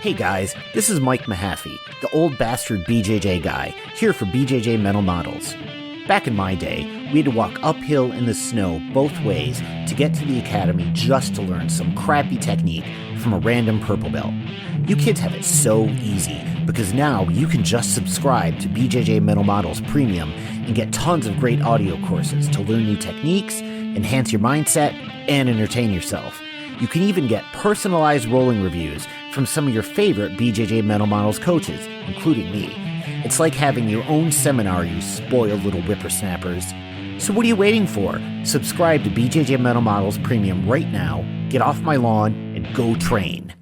Hey guys, this is Mike Mahaffey, the old bastard BJJ guy, here for BJJ Mental Models. Back in my day, we had to walk uphill in the snow both ways to get to the academy just to learn some crappy technique from a random purple belt. You kids have it so easy because now you can just subscribe to BJJ Mental Models Premium and get tons of great audio courses to learn new techniques, enhance your mindset, and entertain yourself. You can even get personalized rolling reviews from some of your favorite BJJ Mental Models coaches, including me. It's like having your own seminar, you spoiled little whippersnappers. So what are you waiting for? Subscribe to BJJ Mental Models Premium right now, get off my lawn, and go train.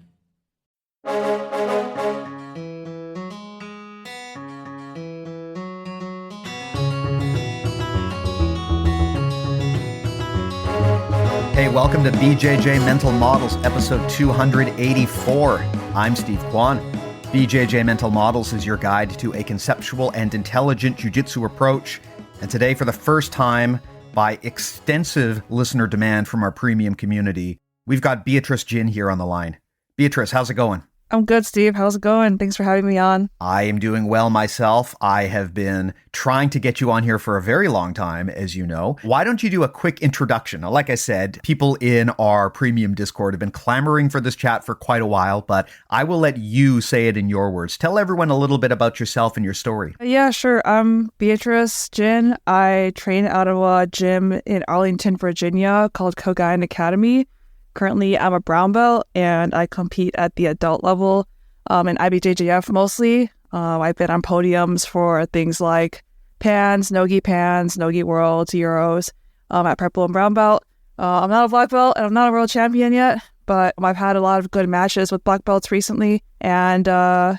Hey, welcome to BJJ Mental Models, episode 284. I'm Steve Kwan. BJJ Mental Models is your guide to a conceptual and intelligent jiu-jitsu approach. And today, for the first time, by extensive listener demand from our premium community, we've got Beatrice Jin here on the line. Beatrice, how's it going? I'm good, Steve. How's it going? Thanks for having me on. I am doing well myself. I have been trying to get you on here for a very long time, as you know. Why don't you do a quick introduction? Now, like I said, people in our premium Discord have been clamoring for this chat for quite a while, but I will let you say it in your words. Tell everyone a little bit about yourself and your story. Yeah, sure. I'm Beatrice Jin. I train out of a gym in Arlington, Virginia called Kogaion Academy. Currently, I'm a brown belt, and I compete at the adult level in IBJJF mostly. I've been on podiums for things like Nogi, Nogi Worlds, Euros at purple and brown belt. I'm not a black belt, and I'm not a world champion yet, but I've had a lot of good matches with black belts recently. And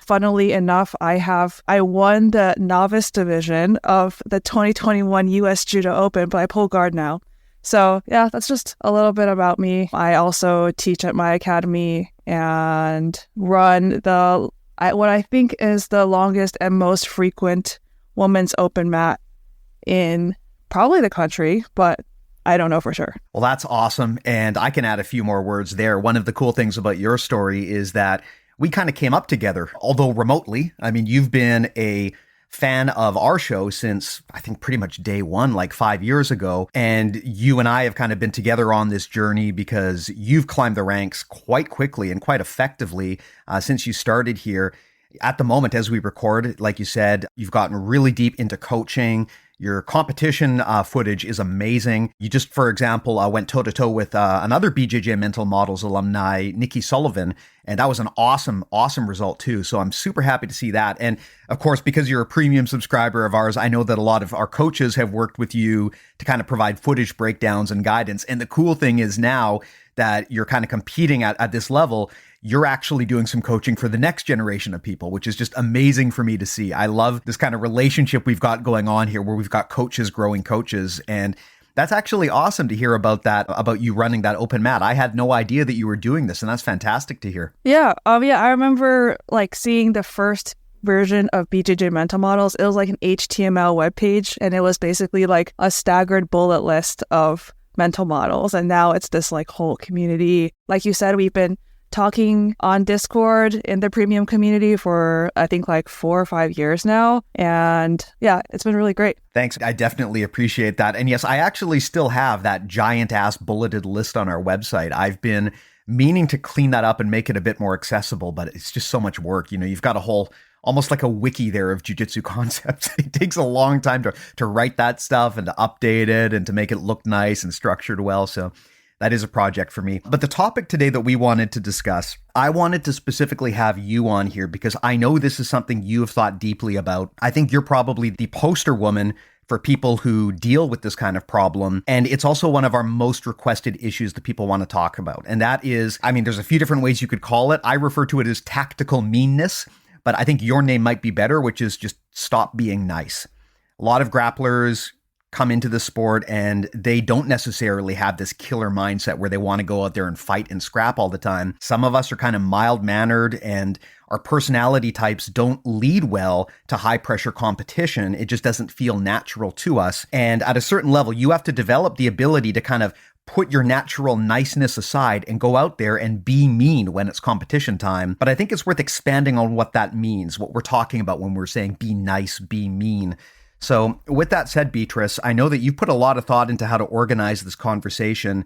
funnily enough, I won the novice division of the 2021 US Judo Open, but I pull guard now. So yeah, that's just a little bit about me. I also teach at my academy and run what I think is the longest and most frequent women's open mat in probably the country, but I don't know for sure. Well, that's awesome. And I can add a few more words there. One of the cool things about your story is that we kind of came up together, although remotely. I mean, you've been a fan of our show since I think pretty much day one, like 5 years ago. And you and I have kind of been together on this journey because you've climbed the ranks quite quickly and quite effectively since you started here. At the moment, as we record, like you said, you've gotten really deep into coaching. Your competition footage is amazing. You just, for example, went toe-to-toe with another BJJ Mental Models alumni, Nikki Sullivan, and that was an awesome result too. So I'm super happy to see that. And of course, because you're a premium subscriber of ours, I know that a lot of our coaches have worked with you to kind of provide footage breakdowns and guidance. And the cool thing is now that you're kind of competing at this level, you're actually doing some coaching for the next generation of people, which is just amazing for me to see. I love this kind of relationship we've got going on here where we've got coaches growing coaches. And that's actually awesome to hear about that, about you running that open mat. I had no idea that you were doing this, and that's fantastic to hear. Yeah. I remember seeing the first version of BJJ Mental Models. It was like an HTML webpage, and it was basically like a staggered bullet list of mental models. And now it's this whole community. Like you said, we've been talking on Discord in the premium community for I think 4 or 5 years now. And yeah, it's been really great. Thanks. I definitely appreciate that. And yes, I actually still have that giant ass bulleted list on our website. I've been meaning to clean that up and make it a bit more accessible, but it's just so much work. You know, you've got a whole, almost like a wiki there of jiu-jitsu concepts. It takes a long time to write that stuff and to update it and to make it look nice and structured well. So that is a project for me. But the topic today that we wanted to discuss, I wanted to specifically have you on here because I know this is something you have thought deeply about. I think you're probably the poster woman for people who deal with this kind of problem. And it's also one of our most requested issues that people want to talk about. And that is, there's a few different ways you could call it. I refer to it as tactical meanness, but I think your name might be better, which is just stop being nice. A lot of grapplers come into the sport and they don't necessarily have this killer mindset where they want to go out there and fight and scrap all the time. Some of us are kind of mild-mannered and our personality types don't lead well to high-pressure competition. It just doesn't feel natural to us. And at a certain level, you have to develop the ability to kind of put your natural niceness aside and go out there and be mean when it's competition time. But I think it's worth expanding on what that means, what we're talking about when we're saying be nice, be mean. So with that said, Beatrice, I know that you've put a lot of thought into how to organize this conversation.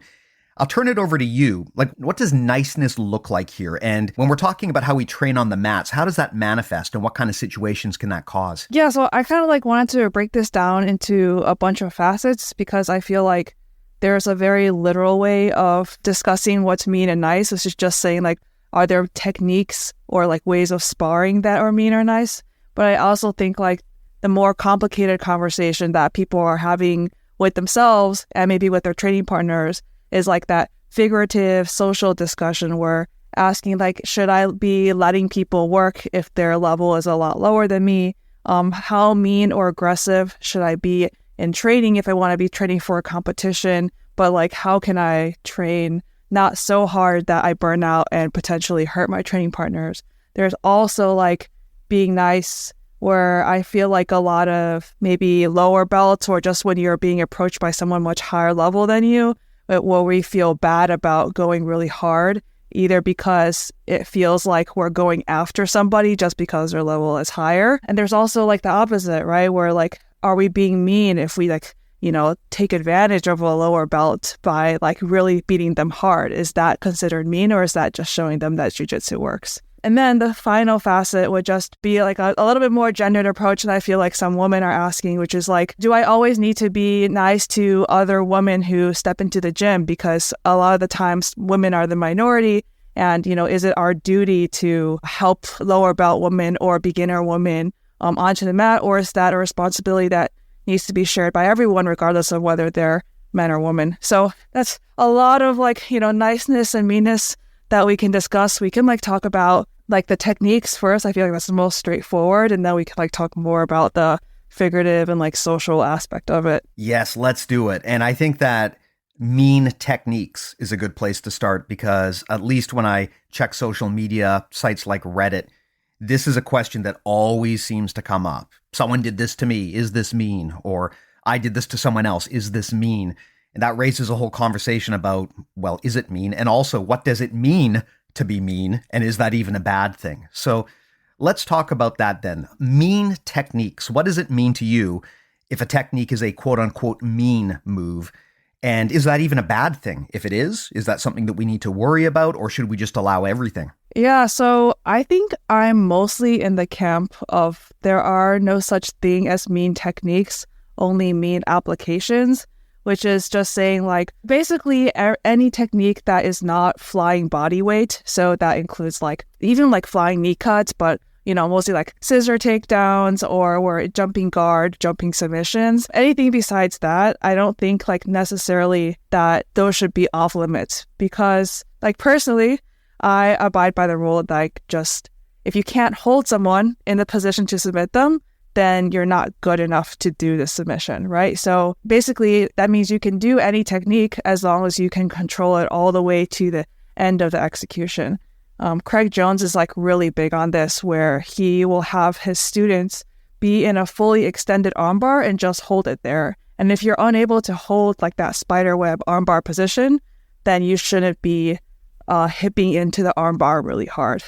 I'll turn it over to you. Like, what does niceness look like here? And when we're talking about how we train on the mats, how does that manifest and what kind of situations can that cause? Yeah, so I kind of like wanted to break this down into a bunch of facets because I feel like there's a very literal way of discussing what's mean and nice, which is just saying like, are there techniques or like ways of sparring that are mean or nice? But I also think like the more complicated conversation that people are having with themselves and maybe with their training partners is like that figurative social discussion where asking like, should I be letting people work if their level is a lot lower than me? How mean or aggressive should I be in training if I want to be training for a competition? But like, how can I train not so hard that I burn out and potentially hurt my training partners? There's also like being nice, where I feel like a lot of maybe lower belts or just when you're being approached by someone much higher level than you, where we feel bad about going really hard, either because it feels like we're going after somebody just because their level is higher. And there's also like the opposite, right? Where like, are we being mean if we like, take advantage of a lower belt by like really beating them hard? Is that considered mean, or is that just showing them that jiu-jitsu works? And then the final facet would just be like a little bit more gendered approach that I feel like some women are asking, which is like, do I always need to be nice to other women who step into the gym? Because a lot of the times women are the minority. And, is it our duty to help lower belt women or beginner women onto the mat? Or is that a responsibility that needs to be shared by everyone, regardless of whether they're men or women? So that's a lot of like, niceness and meanness that we can discuss. We can like talk about like the techniques first. I feel like that's the most straightforward. And then we can like talk more about the figurative and like social aspect of it. Yes, let's do it. And I think that mean techniques is a good place to start, because at least when I check social media sites like Reddit, this is a question that always seems to come up. Someone did this to me. Is this mean? Or I did this to someone else. Is this mean? And that raises a whole conversation about, well, is it mean? And also, what does it mean to be mean? And is that even a bad thing? So let's talk about that then. Mean techniques. What does it mean to you if a technique is a quote unquote mean move? And is that even a bad thing? If it is that something that we need to worry about, or should we just allow everything? Yeah, so I think I'm mostly in the camp of there are no such thing as mean techniques, only mean applications, which is just saying like basically any technique that is not flying body weight. So that includes like even like flying knee cuts, but mostly like scissor takedowns or we're jumping guard, jumping submissions. Anything besides that, I don't think like necessarily that those should be off limits, because like personally, I abide by the rule that like just if you can't hold someone in the position to submit them, then you're not good enough to do the submission, right? So basically that means you can do any technique as long as you can control it all the way to the end of the execution. Craig Jones is like really big on this, where he will have his students be in a fully extended armbar and just hold it there. And if you're unable to hold like that spiderweb armbar position, then you shouldn't be hipping into the armbar really hard.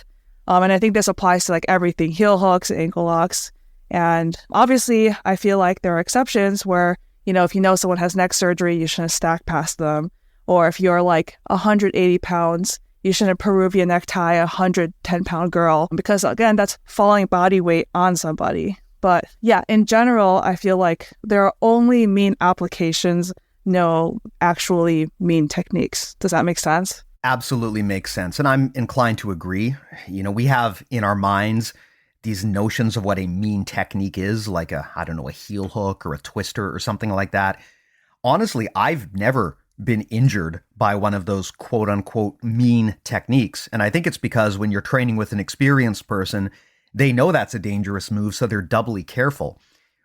And I think this applies to like everything, heel hooks, ankle locks. And obviously I feel like there are exceptions where, if someone has neck surgery, you shouldn't stack past them. Or if you're like 180 pounds, you shouldn't Peruvian necktie a 110-pound girl, because again, that's falling body weight on somebody. But yeah, in general, I feel like there are only mean applications, no actually mean techniques. Does that make sense? Absolutely makes sense. And I'm inclined to agree. We have in our minds these notions of what a mean technique is, like a heel hook or a twister or something like that. Honestly, I've never been injured by one of those quote unquote mean techniques. And I think it's because when you're training with an experienced person, they know that's a dangerous move, so they're doubly careful.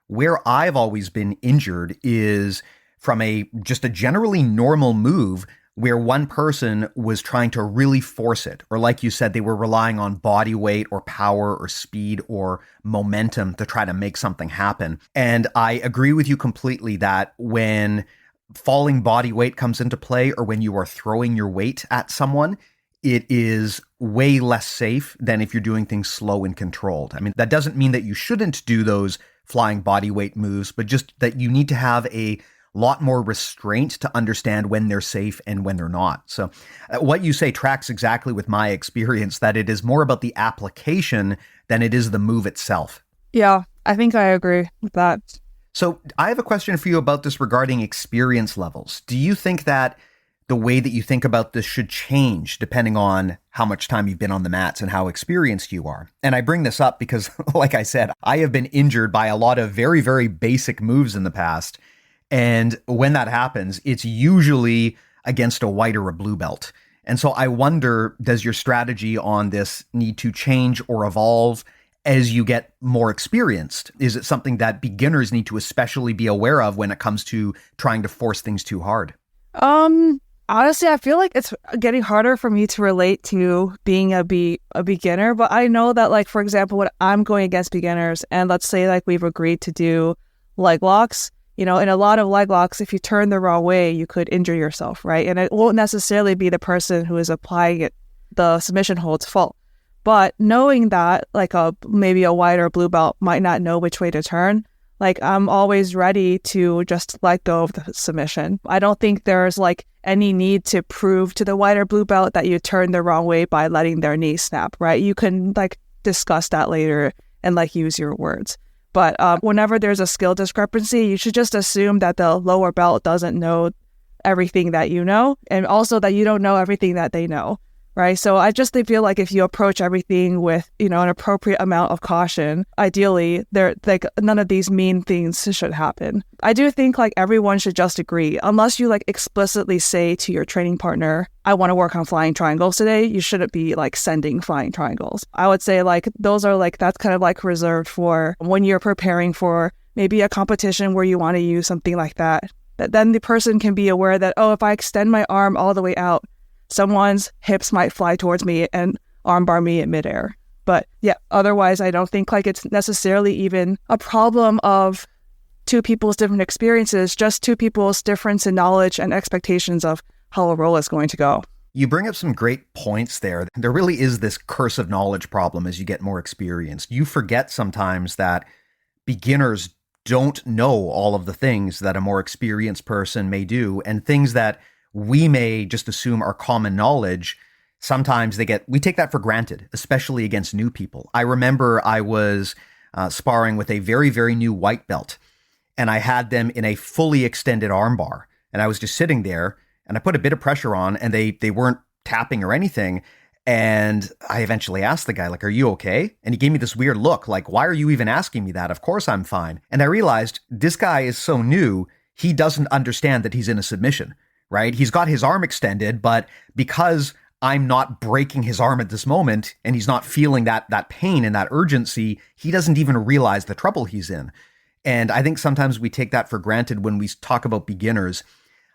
Where I've always been injured is from just a generally normal move where one person was trying to really force it, or like you said, they were relying on body weight or power or speed or momentum to try to make something happen. And I agree with you completely that when falling body weight comes into play or when you are throwing your weight at someone, it is way less safe than if you're doing things slow and controlled. I mean, that doesn't mean that you shouldn't do those flying body weight moves, but just that you need to have a lot more restraint to understand when they're safe and when they're not. So what you say tracks exactly with my experience, that it is more about the application than it is the move itself. Yeah, I think I agree with that. So I have a question for you about this regarding experience levels. Do you think that the way that you think about this should change depending on how much time you've been on the mats and how experienced you are? And I bring this up because, like I said, I have been injured by a lot of very, very basic moves in the past. And when that happens, it's usually against a white or a blue belt. And so I wonder, does your strategy on this need to change or evolve as you get more experienced? Is it something that beginners need to especially be aware of when it comes to trying to force things too hard? Honestly, I feel like it's getting harder for me to relate to being a beginner, but I know that, like, for example, when I'm going against beginners and let's say like we've agreed to do leg locks, in a lot of leg locks, if you turn the wrong way, you could injure yourself, right? And it won't necessarily be the person who is applying it, the submission hold's fault. But knowing that, like maybe a white or blue belt might not know which way to turn, like I'm always ready to just let go of the submission. I don't think there's like any need to prove to the white or blue belt that you turned the wrong way by letting their knee snap, right? You can like discuss that later and like use your words. But whenever there's a skill discrepancy, you should just assume that the lower belt doesn't know everything that you know, and also that you don't know everything that they know. Right. So I just feel like if you approach everything with, an appropriate amount of caution, ideally, none of these mean things should happen. I do think like everyone should just agree, unless you like explicitly say to your training partner, I want to work on flying triangles today. You shouldn't be like sending flying triangles. I would say like those are like, that's kind of like reserved for when you're preparing for maybe a competition where you want to use something like that. That then the person can be aware that, oh, if I extend my arm all the way out, someone's hips might fly towards me and armbar me in midair. But yeah, otherwise, I don't think like it's necessarily even a problem of two people's different experiences, just two people's difference in knowledge and expectations of how a roll is going to go. You bring up some great points there. There really is this curse of knowledge problem as you get more experienced. You forget sometimes that beginners don't know all of the things that a more experienced person may do, and things that we may just assume are common knowledge. Sometimes we take that for granted, especially against new people. I remember I was sparring with a very, very new white belt, and I had them in a fully extended armbar, and I was just sitting there, and I put a bit of pressure on, and they weren't tapping or anything. And I eventually asked the guy, like, are you okay? And he gave me this weird look, like, why are you even asking me that? Of course I'm fine. And I realized this guy is so new, he doesn't understand that he's in a submission. Right? He's got his arm extended, but because I'm not breaking his arm at this moment and he's not feeling that pain and that urgency, he doesn't even realize the trouble he's in. And I think sometimes we take that for granted when we talk about beginners.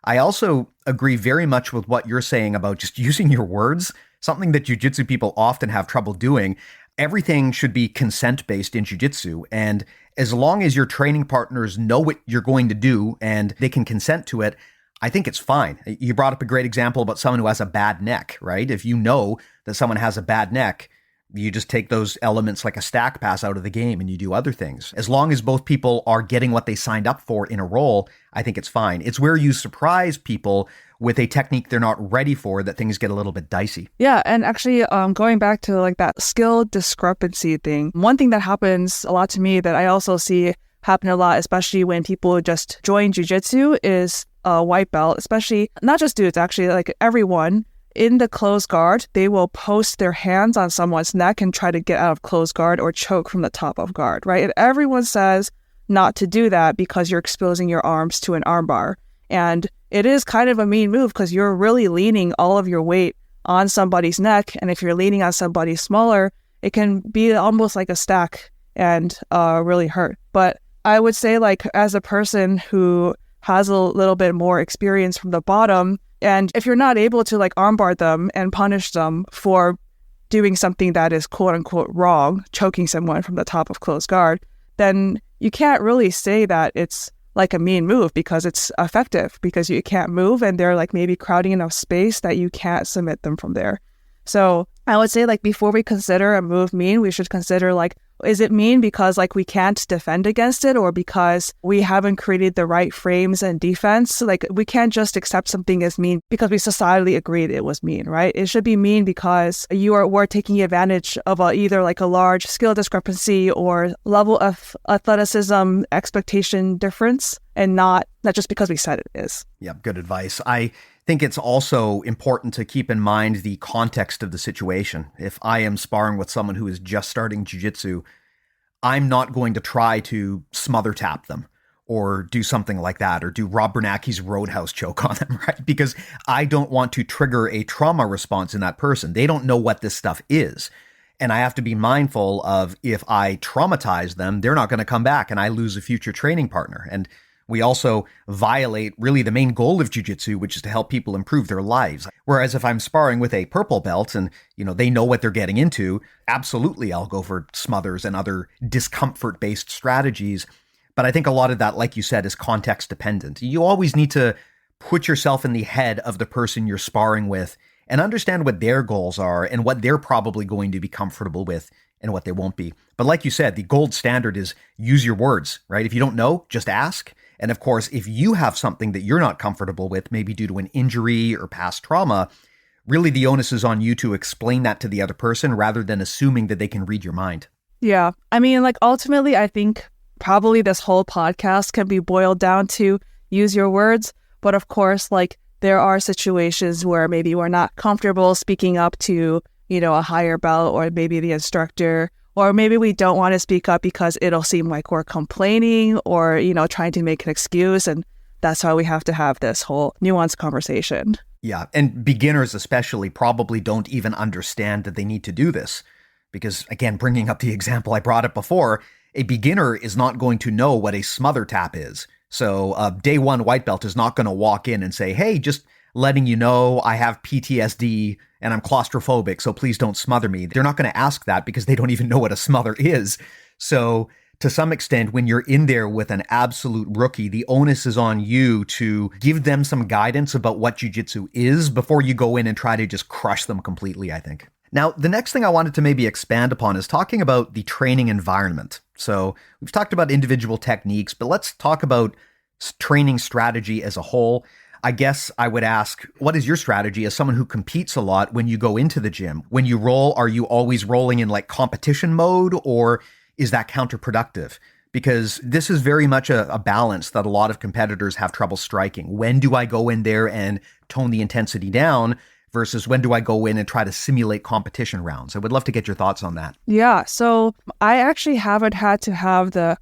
I also agree very much with what you're saying about just using your words, something that jiu-jitsu people often have trouble doing. Everything should be consent-based in jiu-jitsu. And as long as your training partners know what you're going to do and they can consent to it, I think it's fine. You brought up a great example about someone who has a bad neck, right? If you know that someone has a bad neck, you just take those elements like a stack pass out of the game and you do other things. As long as both people are getting what they signed up for in a roll, I think it's fine. It's where you surprise people with a technique they're not ready for that things get a little bit dicey. Yeah, and actually going back to like that skill discrepancy thing, one thing that happens a lot to me that I also see happen a lot, especially when people just join jiu-jitsu, is a white belt, especially not just dudes, actually, like everyone in the closed guard, they will post their hands on someone's neck and try to get out of closed guard or choke from the top of guard, right? And everyone says not to do that because you're exposing your arms to an armbar. And it is kind of a mean move because you're really leaning all of your weight on somebody's neck. And if you're leaning on somebody smaller, it can be almost like a stack and really hurt. But I would say, like, as a person who has a little bit more experience from the bottom, and if you're not able to like armbar them and punish them for doing something that is quote unquote wrong, choking someone from the top of closed guard, then you can't really say that it's like a mean move because it's effective, because you can't move and they're like maybe crowding enough space that you can't submit them from there. So I would say like before we consider a move mean, we should consider like, is it mean because like we can't defend against it, or because we haven't created the right frames and defense? Like we can't just accept something as mean because we societally agreed it was mean, right? It should be mean because we're taking advantage of either like a large skill discrepancy or level of athleticism expectation difference, and not just because we said it is. Yeah, good advice. I think it's also important to keep in mind the context of the situation. If I am sparring with someone who is just starting jiu-jitsu, I'm not going to try to smother tap them or do something like that, or do Rob Bernanke's roadhouse choke on them, right? Because I don't want to trigger a trauma response in that person. They don't know what this stuff is. And I have to be mindful of, if I traumatize them, they're not going to come back and I lose a future training partner. And we also violate really the main goal of jiu-jitsu, which is to help people improve their lives. Whereas if I'm sparring with a purple belt and, they know what they're getting into, absolutely I'll go for smothers and other discomfort-based strategies. But I think a lot of that, like you said, is context dependent. You always need to put yourself in the head of the person you're sparring with and understand what their goals are and what they're probably going to be comfortable with and what they won't be. But like you said, the gold standard is use your words, right? If you don't know, just ask. And of course, if you have something that you're not comfortable with, maybe due to an injury or past trauma, really the onus is on you to explain that to the other person rather than assuming that they can read your mind. Yeah. I mean, like ultimately, I think probably this whole podcast can be boiled down to use your words. But of course, like there are situations where maybe we're not comfortable speaking up to, a higher belt or maybe the instructor, or maybe we don't want to speak up because it'll seem like we're complaining or, trying to make an excuse. And that's why we have to have this whole nuanced conversation. Yeah. And beginners especially probably don't even understand that they need to do this. Because again, bringing up the example I brought up before, a beginner is not going to know what a smother tap is. So day one white belt is not going to walk in and say, hey, just letting you know I have PTSD and I'm claustrophobic, so please don't smother me. They're not going to ask that because they don't even know what a smother is. So to some extent, when you're in there with an absolute rookie, the onus is on you to give them some guidance about what jiu-jitsu is before you go in and try to just crush them completely, I think. Now, the next thing I wanted to maybe expand upon is talking about the training environment. So we've talked about individual techniques, but let's talk about training strategy as a whole. I guess I would ask, what is your strategy as someone who competes a lot when you go into the gym? When you roll, are you always rolling in like competition mode, or is that counterproductive? Because this is very much a balance that a lot of competitors have trouble striking. When do I go in there and tone the intensity down versus when do I go in and try to simulate competition rounds? I would love to get your thoughts on that. Yeah, so I actually haven't had to have the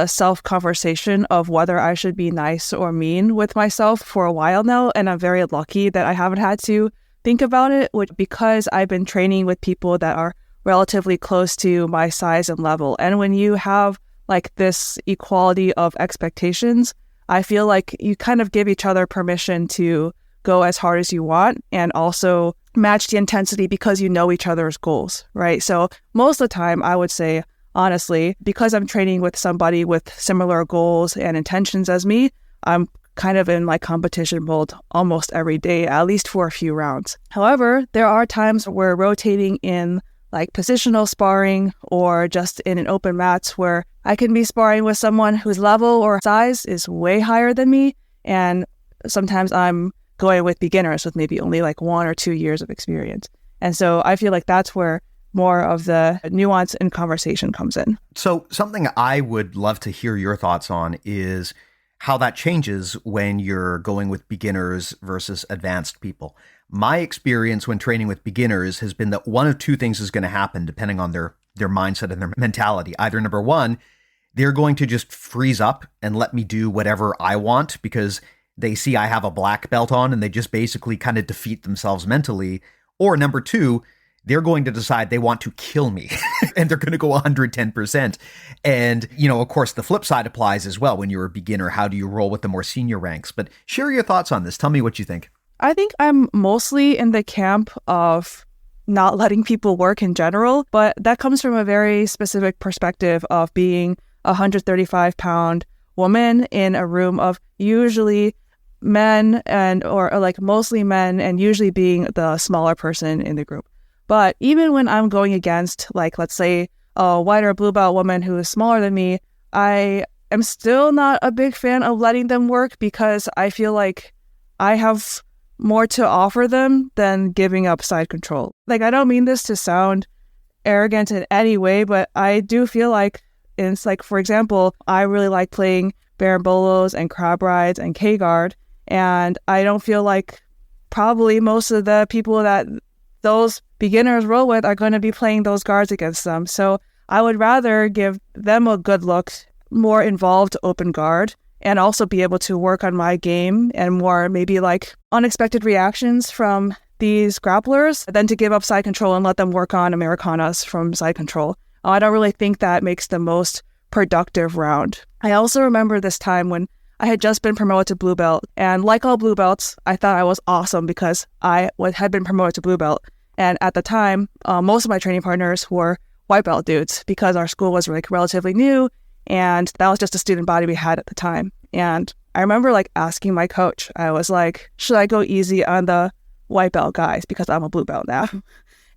self-conversation of whether I should be nice or mean with myself for a while now. And I'm very lucky that I haven't had to think about it, because I've been training with people that are relatively close to my size and level. And when you have like this equality of expectations, I feel like you kind of give each other permission to go as hard as you want and also match the intensity because you know each other's goals, right? So most of the time, I would say, honestly, because I'm training with somebody with similar goals and intentions as me, I'm kind of in like competition mode almost every day, at least for a few rounds. However, there are times where rotating in like positional sparring or just in an open mats where I can be sparring with someone whose level or size is way higher than me. And sometimes I'm going with beginners with maybe only like 1 or 2 years of experience. And so I feel like that's where more of the nuance in conversation comes in. So something I would love to hear your thoughts on is how that changes when you're going with beginners versus advanced people. My experience when training with beginners has been that one of two things is going to happen depending on their mindset and their mentality. Either number one, they're going to just freeze up and let me do whatever I want because they see I have a black belt on and they just basically kind of defeat themselves mentally. Or number two, they're going to decide they want to kill me and they're going to go 110%. And, of course, the flip side applies as well. When you're a beginner, how do you roll with the more senior ranks? But share your thoughts on this. Tell me what you think. I think I'm mostly in the camp of not letting people work in general, but that comes from a very specific perspective of being a 135-pound woman in a room of usually men or like mostly men, and usually being the smaller person in the group. But even when I'm going against, like, let's say a white or blue belt woman who is smaller than me, I am still not a big fan of letting them work because I feel like I have more to offer them than giving up side control. Like, I don't mean this to sound arrogant in any way, but I do feel like it's like, for example, I really like playing Barambolos and crab rides and K-guard, and I don't feel like probably most of the people that those beginners roll with are going to be playing those guards against them. So I would rather give them a good look, more involved open guard, and also be able to work on my game and more maybe like unexpected reactions from these grapplers than to give up side control and let them work on Americanas from side control. I don't really think that makes the most productive round. I also remember this time when I had just been promoted to blue belt, and like all blue belts, I thought I was awesome because I had been promoted to blue belt. And at the time, most of my training partners were white belt dudes because our school was like relatively new, and that was just a student body we had at the time. And I remember like asking my coach, I was like, should I go easy on the white belt guys because I'm a blue belt now?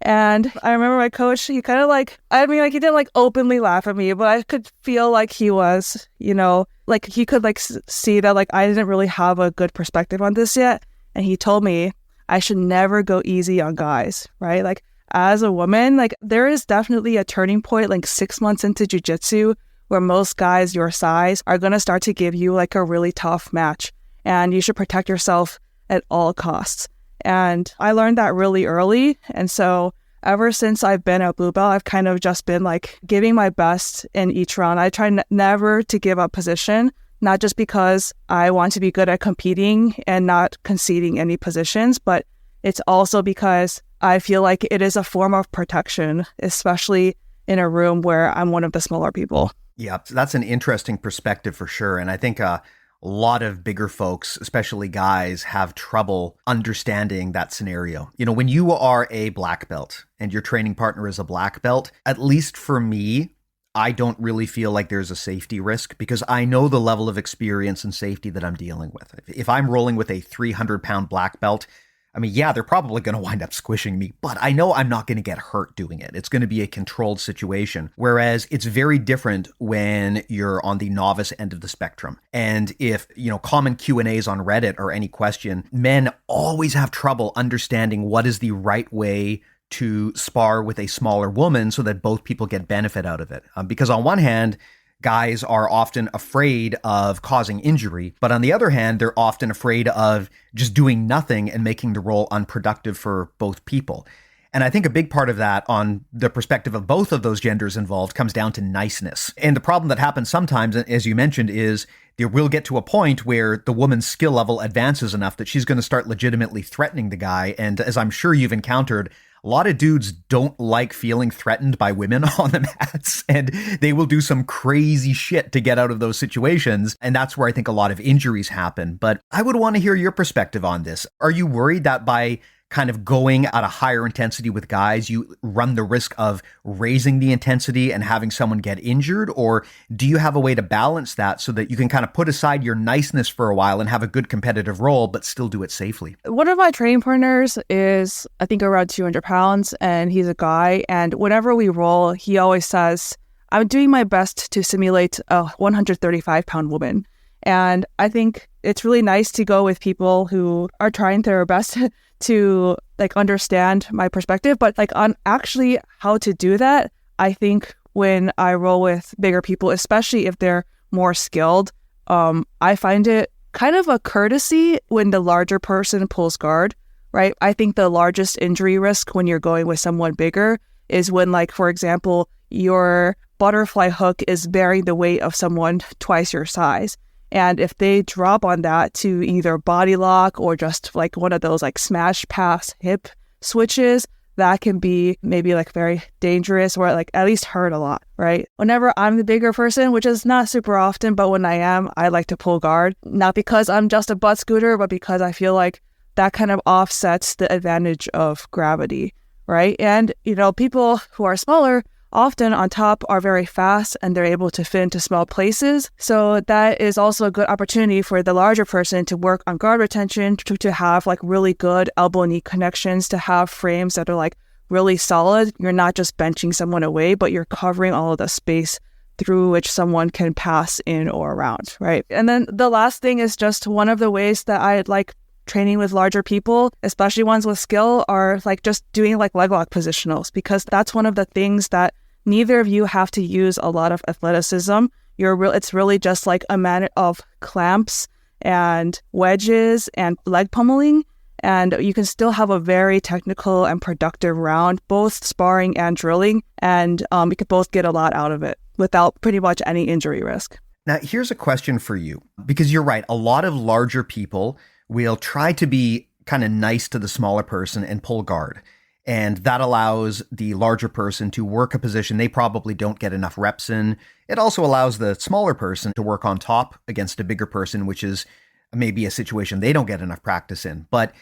And I remember my coach, he kind of like, I mean, like he didn't like openly laugh at me, but I could feel like he was, you know, like he could like see that like I didn't really have a good perspective on this yet. And he told me I should never go easy on guys, right? Like as a woman, like there is definitely a turning point like 6 months into jiu-jitsu where most guys your size are going to start to give you like a really tough match, and you should protect yourself at all costs. And I learned that really early. And so ever since I've been a blue belt, I've kind of just been like giving my best in each round. I try never to give up position, not just because I want to be good at competing and not conceding any positions, but it's also because I feel like it is a form of protection, especially in a room where I'm one of the smaller people. Yeah, that's an interesting perspective for sure. And I think a lot of bigger folks, especially guys, have trouble understanding that scenario. You know, when you are a black belt and your training partner is a black belt, at least for me, I don't really feel like there's a safety risk because I know the level of experience and safety that I'm dealing with. If I'm rolling with a 300-pound black belt, I mean, yeah, they're probably going to wind up squishing me, but I know I'm not going to get hurt doing it. It's going to be a controlled situation. Whereas it's very different when you're on the novice end of the spectrum. And if, you know, common Q&As on Reddit or any question, men always have trouble understanding what is the right way to spar with a smaller woman so that both people get benefit out of it. Because on one hand, guys are often afraid of causing injury, but on the other hand, they're often afraid of just doing nothing and making the role unproductive for both people. And I think a big part of that on the perspective of both of those genders involved comes down to niceness. And the problem that happens sometimes, as you mentioned, is there will get to a point where the woman's skill level advances enough that she's going to start legitimately threatening the guy. And as I'm sure you've encountered, a lot of dudes don't like feeling threatened by women on the mats, and they will do some crazy shit to get out of those situations. And that's where I think a lot of injuries happen. But I would want to hear your perspective on this. Are you worried that by kind of going at a higher intensity with guys, you run the risk of raising the intensity and having someone get injured? Or do you have a way to balance that so that you can kind of put aside your niceness for a while and have a good competitive role, but still do it safely? One of my training partners is, I think, around 200 pounds, and he's a guy. And whenever we roll, he always says, I'm doing my best to simulate a 135-pound woman. And I think it's really nice to go with people who are trying their best to like understand my perspective, but like on actually how to do that, I think when I roll with bigger people, especially if they're more skilled, I find it kind of a courtesy when the larger person pulls guard, right? I think the largest injury risk when you're going with someone bigger is when, like, for example, your butterfly hook is bearing the weight of someone twice your size. And if they drop on that to either body lock or just like one of those like smash pass hip switches, that can be maybe like very dangerous or like at least hurt a lot, right? Whenever I'm the bigger person, which is not super often, but when I am, I like to pull guard, not because I'm just a butt scooter, but because I feel like that kind of offsets the advantage of gravity, right? And, you know, people who are smaller often on top are very fast and they're able to fit into small places. So that is also a good opportunity for the larger person to work on guard retention, to have like really good elbow-knee connections, to have frames that are like really solid. You're not just benching someone away, but you're covering all of the space through which someone can pass in or around, right? And then the last thing is just one of the ways that I like training with larger people, especially ones with skill, are like just doing like leg lock positionals, because that's one of the things that neither of you have to use a lot of athleticism. It's really just like a matter of clamps and wedges and leg pummeling, and you can still have a very technical and productive round, both sparring and drilling, and you could both get a lot out of it without pretty much any injury risk. Now, here's a question for you, because you're right. A lot of larger people will try to be kind of nice to the smaller person and pull guard. And that allows the larger person to work a position they probably don't get enough reps in. It also allows the smaller person to work on top against a bigger person, which is maybe a situation they don't get enough practice in. But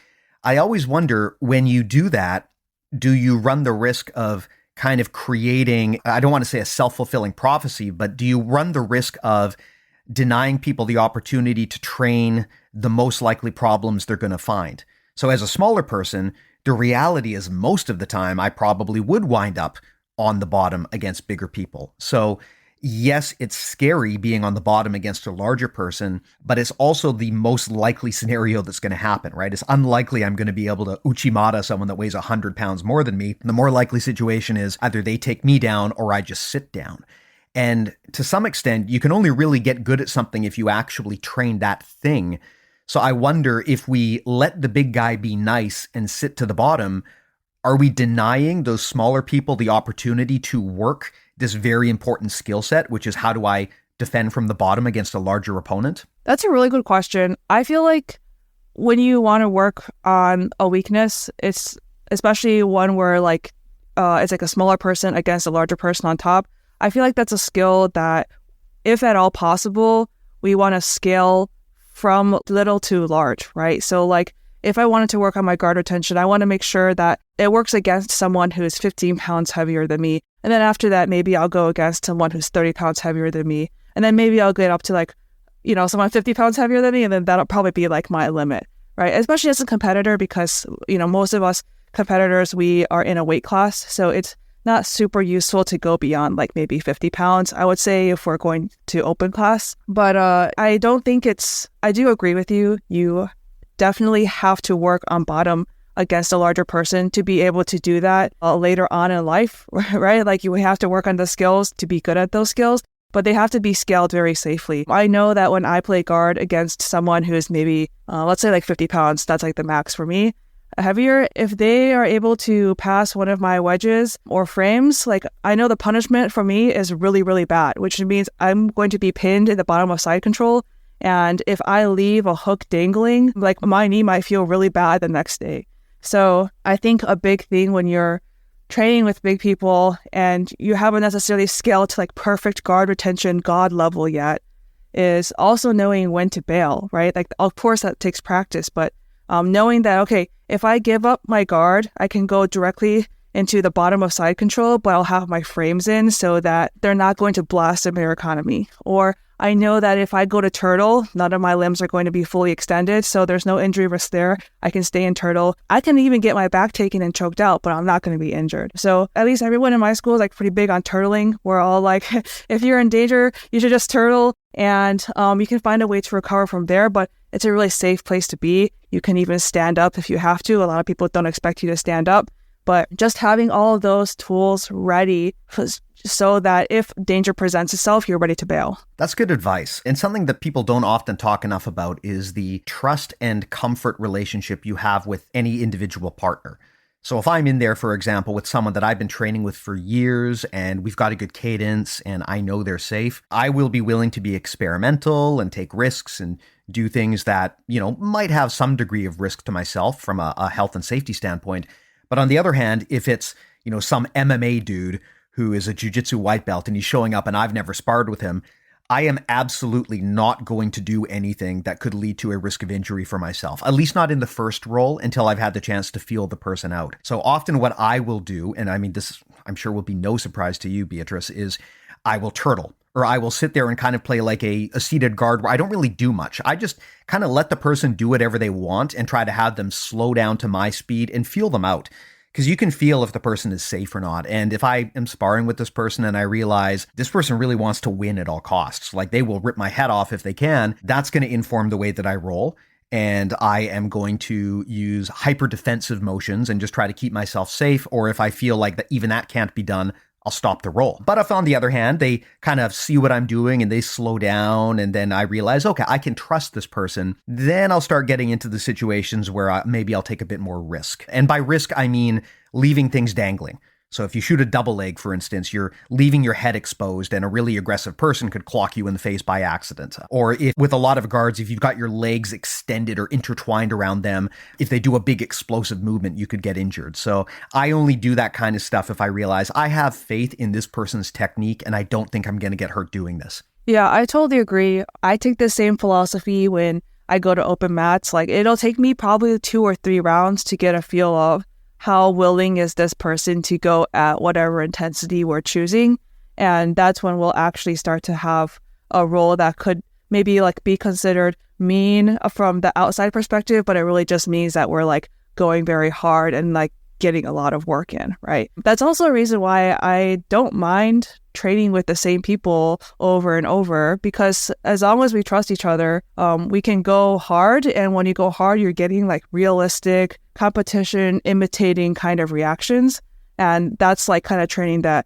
I always wonder, when you do that, do you run the risk of kind of creating, I don't want to say a self-fulfilling prophecy, but do you run the risk of denying people the opportunity to train the most likely problems they're going to find? So as a smaller person, the reality is most of the time I probably would wind up on the bottom against bigger people. So yes, it's scary being on the bottom against a larger person, but it's also the most likely scenario that's going to happen, right? It's unlikely I'm going to be able to Uchimata someone that weighs 100 pounds more than me. The more likely situation is either they take me down or I just sit down. And to some extent, you can only really get good at something if you actually train that thing. So I wonder, if we let the big guy be nice and sit to the bottom, are we denying those smaller people the opportunity to work this very important skill set, which is how do I defend from the bottom against a larger opponent? That's a really good question. I feel like when you want to work on a weakness, it's especially one where like it's like a smaller person against a larger person on top. I feel like that's a skill that, if at all possible, we want to scale from little to large, right? So like if I wanted to work on my guard retention, I want to make sure that it works against someone who is 15 pounds heavier than me. And then after that, maybe I'll go against someone who's 30 pounds heavier than me. And then maybe I'll get up to like, someone 50 pounds heavier than me. And then that'll probably be like my limit, right? Especially as a competitor, because, most of us competitors, we are in a weight class. So it's not super useful to go beyond like maybe 50 pounds, I would say, if we're going to open class. But I don't think I do agree with you. You definitely have to work on bottom against a larger person to be able to do that later on in life, right? Like you have to work on the skills to be good at those skills, but they have to be scaled very safely. I know that when I play guard against someone who is maybe, let's say like 50 pounds, that's like the max for me, heavier, if they are able to pass one of my wedges or frames, like I know the punishment for me is really, really bad, which means I'm going to be pinned in the bottom of side control. And if I leave a hook dangling, like my knee might feel really bad the next day. So I think a big thing when you're training with big people and you haven't necessarily scaled to like perfect guard retention, God level yet, is also knowing when to bail, right? Like, of course that takes practice, but knowing that, okay, if I give up my guard, I can go directly into the bottom of side control, but I'll have my frames in so that they're not going to blast Americana. Or I know that if I go to turtle, none of my limbs are going to be fully extended, so there's no injury risk there. I can stay in turtle. I can even get my back taken and choked out, but I'm not going to be injured. So at least everyone in my school is like pretty big on turtling. We're all like, if you're in danger, you should just turtle, and you can find a way to recover from there, but it's a really safe place to be. You can even stand up if you have to. A lot of people don't expect you to stand up, but just having all of those tools ready so that if danger presents itself, you're ready to bail. That's good advice. And something that people don't often talk enough about is the trust and comfort relationship you have with any individual partner. So if I'm in there, for example, with someone that I've been training with for years and we've got a good cadence and I know they're safe, I will be willing to be experimental and take risks and do things that, might have some degree of risk to myself from a health and safety standpoint. But on the other hand, if it's, some MMA dude who is a jiu-jitsu white belt and he's showing up and I've never sparred with him, I am absolutely not going to do anything that could lead to a risk of injury for myself, at least not in the first roll until I've had the chance to feel the person out. So often what I will do, and I mean, this I'm sure will be no surprise to you, Beatrice, is I will turtle, or I will sit there and kind of play like a seated guard where I don't really do much. I just kind of let the person do whatever they want and try to have them slow down to my speed and feel them out. Because you can feel if the person is safe or not. And if I am sparring with this person and I realize this person really wants to win at all costs, like they will rip my head off if they can, that's going to inform the way that I roll. And I am going to use hyper defensive motions and just try to keep myself safe. Or if I feel like that even that can't be done, I'll stop the roll. But if on the other hand, they kind of see what I'm doing and they slow down, and then I realize, okay, I can trust this person, then I'll start getting into the situations where maybe I'll take a bit more risk. And by risk, I mean leaving things dangling. So if you shoot a double leg, for instance, you're leaving your head exposed and a really aggressive person could clock you in the face by accident. Or if with a lot of guards, if you've got your legs extended or intertwined around them, if they do a big explosive movement, you could get injured. So I only do that kind of stuff if I realize I have faith in this person's technique and I don't think I'm going to get hurt doing this. Yeah, I totally agree. I take the same philosophy when I go to open mats. Like, it'll take me probably 2 or 3 rounds to get a feel of how willing is this person to go at whatever intensity we're choosing. And that's when we'll actually start to have a role that could maybe like be considered mean from the outside perspective, but it really just means that we're like going very hard and like getting a lot of work in, right? That's also a reason why I don't mind training with the same people over and over, because as long as we trust each other, we can go hard. And when you go hard, you're getting like realistic competition imitating kind of reactions. And that's like kind of training that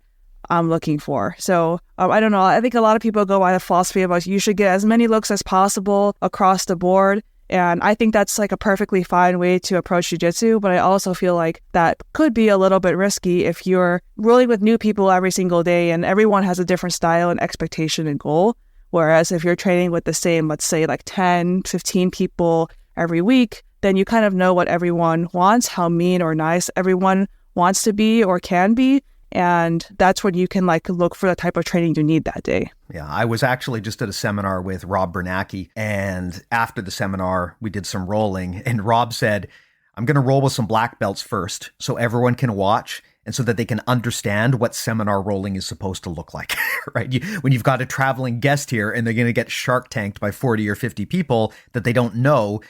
I'm looking for. So I don't know. I think a lot of people go by the philosophy of like, you should get as many looks as possible across the board. And I think that's like a perfectly fine way to approach jiu-jitsu, but I also feel like that could be a little bit risky if you're rolling with new people every single day and everyone has a different style and expectation and goal. Whereas if you're training with the same, let's say like 10, 15 people every week, then you kind of know what everyone wants, how mean or nice everyone wants to be or can be. And that's when you can like look for the type of training you need that day. Yeah, I was actually just at a seminar with Rob Bernacki, and after the seminar, we did some rolling, and Rob said, I'm going to roll with some black belts first so everyone can watch and so that they can understand what seminar rolling is supposed to look like, right? When you've got a traveling guest here and they're going to get shark tanked by 40 or 50 people that they don't know,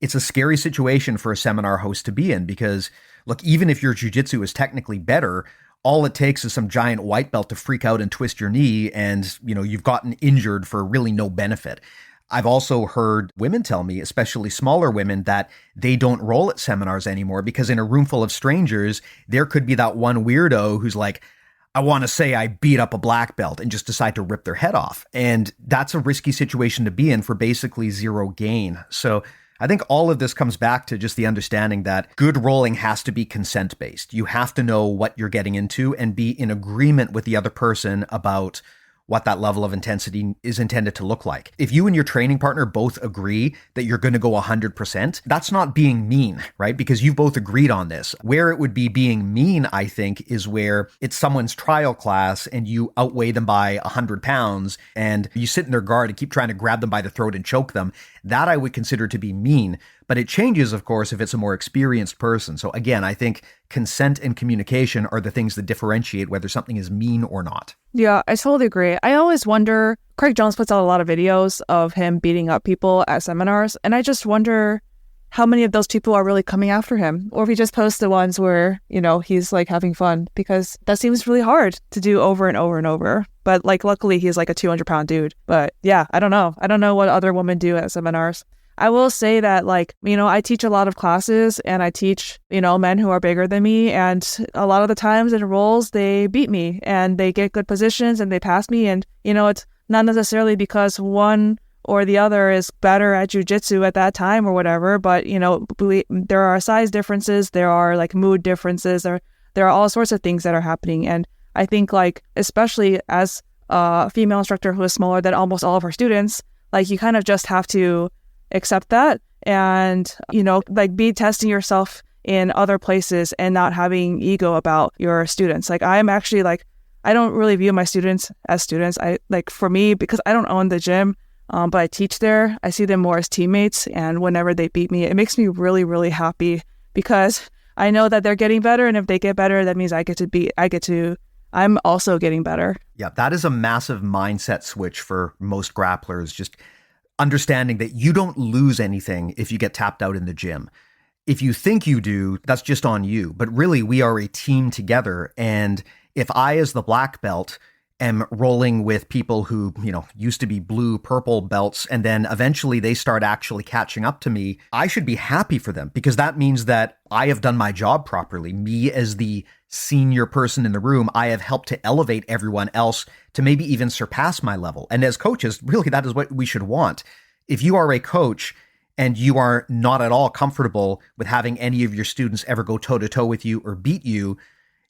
it's a scary situation for a seminar host to be in because, look, even if your jiu-jitsu is technically better, all it takes is some giant white belt to freak out and twist your knee and, you've gotten injured for really no benefit. I've also heard women tell me, especially smaller women, that they don't roll at seminars anymore because in a room full of strangers, there could be that one weirdo who's like, I want to say I beat up a black belt and just decide to rip their head off. And that's a risky situation to be in for basically zero gain. So I think all of this comes back to just the understanding that good rolling has to be consent-based. You have to know what you're getting into and be in agreement with the other person about what that level of intensity is intended to look like. If you and your training partner both agree that you're going to go 100%, that's not being mean, right? Because you've both agreed on this. Where it would be being mean, I think, is where it's someone's trial class and you outweigh them by 100 pounds and you sit in their guard and keep trying to grab them by the throat and choke them. That I would consider to be mean. But it changes, of course, if it's a more experienced person. So again, I think consent and communication are the things that differentiate whether something is mean or not. Yeah, I totally agree. I always wonder, Craig Jones puts out a lot of videos of him beating up people at seminars, and I just wonder how many of those people are really coming after him, or if he just posts the ones where, he's like having fun, because that seems really hard to do over and over and over. But like, luckily he's like a 200-pound dude. But yeah, I don't know. I don't know what other women do at seminars. I will say that, I teach a lot of classes and I teach, men who are bigger than me. And a lot of the times in roles, they beat me and they get good positions and they pass me. And, it's not necessarily because one or the other is better at jiu-jitsu at that time or whatever. But, there are size differences. There are like mood differences. There are all sorts of things that are happening. And I think especially as a female instructor who is smaller than almost all of her students, you kind of just have to accept that and, be testing yourself in other places and not having ego about your students. I'm actually I I don't really view my students as students. I like, for me, because I don't own the gym, but I teach there, I see them more as teammates. And whenever they beat me, it makes me really, really happy because I know that they're getting better. And if they get better, that means I'm also getting better. Yeah, that is a massive mindset switch for most grapplers. Just understanding that you don't lose anything if you get tapped out in the gym. If you think you do, that's just on you. But really, we are a team together. And if I, as the black belt, am rolling with people who, used to be blue, purple belts, and then eventually they start actually catching up to me, I should be happy for them because that means that I have done my job properly. Me as the senior person in the room, I have helped to elevate everyone else to maybe even surpass my level. And as coaches, really, that is what we should want. If you are a coach and you are not at all comfortable with having any of your students ever go toe-to-toe with you or beat you,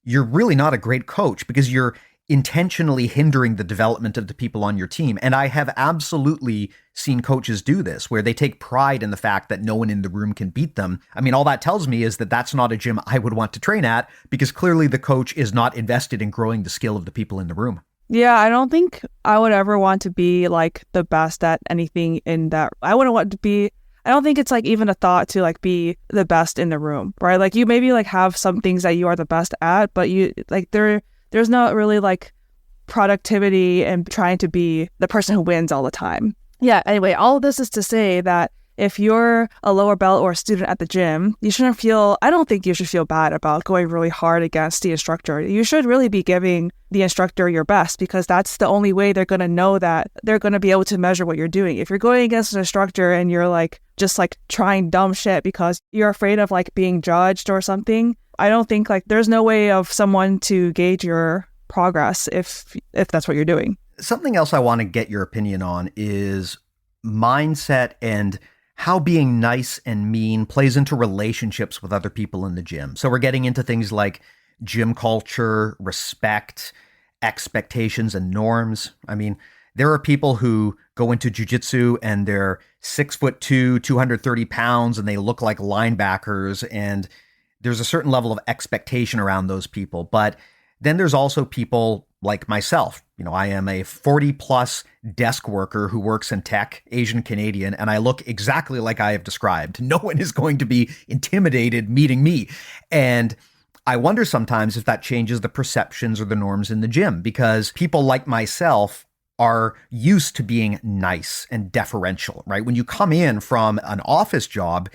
you're really not a great coach because you're intentionally hindering the development of the people on your team. And I have absolutely seen coaches do this, where they take pride in the fact that no one in the room can beat them. I mean, all that tells me is that that's not a gym I would want to train at because clearly the coach is not invested in growing the skill of the people in the room. Yeah, I don't think I would ever want to be like the best at anything in that. I wouldn't want to be, I don't think it's like even a thought to like be the best in the room, right? Like you maybe like have some things that you are the best at, but you like there's not really like productivity and trying to be the person who wins all the time. Yeah, anyway, all of this is to say that if you're a lower belt or a student at the gym, I don't think you should feel bad about going really hard against the instructor. You should really be giving the instructor your best because that's the only way they're going to know that they're going to be able to measure what you're doing. If you're going against an instructor and you're like just like trying dumb shit because you're afraid of like being judged or something, I don't think like there's no way of someone to gauge your progress if that's what you're doing. Something else I want to get your opinion on is mindset and how being nice and mean plays into relationships with other people in the gym. So we're getting into things like gym culture, respect, expectations, and norms. I mean, there are people who go into jiu-jitsu and they're 6'2", 230 pounds, and they look like linebackers, and there's a certain level of expectation around those people. But then there's also people like myself. I am a 40-plus desk worker who works in tech, Asian Canadian, and I look exactly like I have described. No one is going to be intimidated meeting me. And I wonder sometimes if that changes the perceptions or the norms in the gym, because people like myself are used to being nice and deferential, right? When you come in from an office job,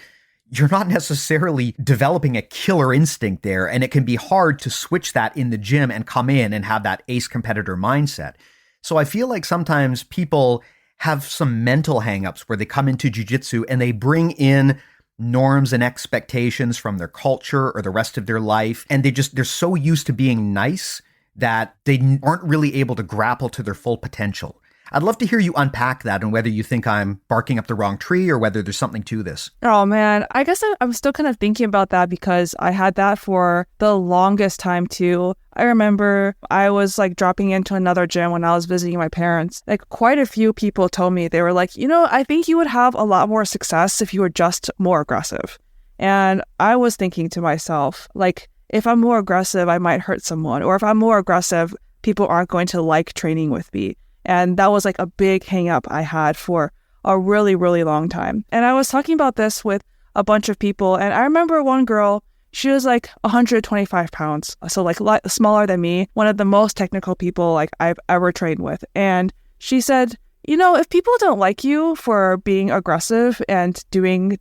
you're not necessarily developing a killer instinct there, and it can be hard to switch that in the gym and come in and have that ace competitor mindset. So I feel like sometimes people have some mental hangups where they come into jiu-jitsu and they bring in norms and expectations from their culture or the rest of their life, and they're so used to being nice that they aren't really able to grapple to their full potential. I'd love to hear you unpack that and whether you think I'm barking up the wrong tree or whether there's something to this. Oh man, I guess I'm still kind of thinking about that because I had that for the longest time too. I remember I was like dropping into another gym when I was visiting my parents. Like quite a few people told me, they were like, I think you would have a lot more success if you were just more aggressive. And I was thinking to myself, like, if I'm more aggressive, I might hurt someone. Or if I'm more aggressive, people aren't going to like training with me. And that was like a big hang up I had for a really, really long time. And I was talking about this with a bunch of people. And I remember one girl, she was like 125 pounds. So like smaller than me, one of the most technical people like I've ever trained with. And she said, if people don't like you for being aggressive and doing,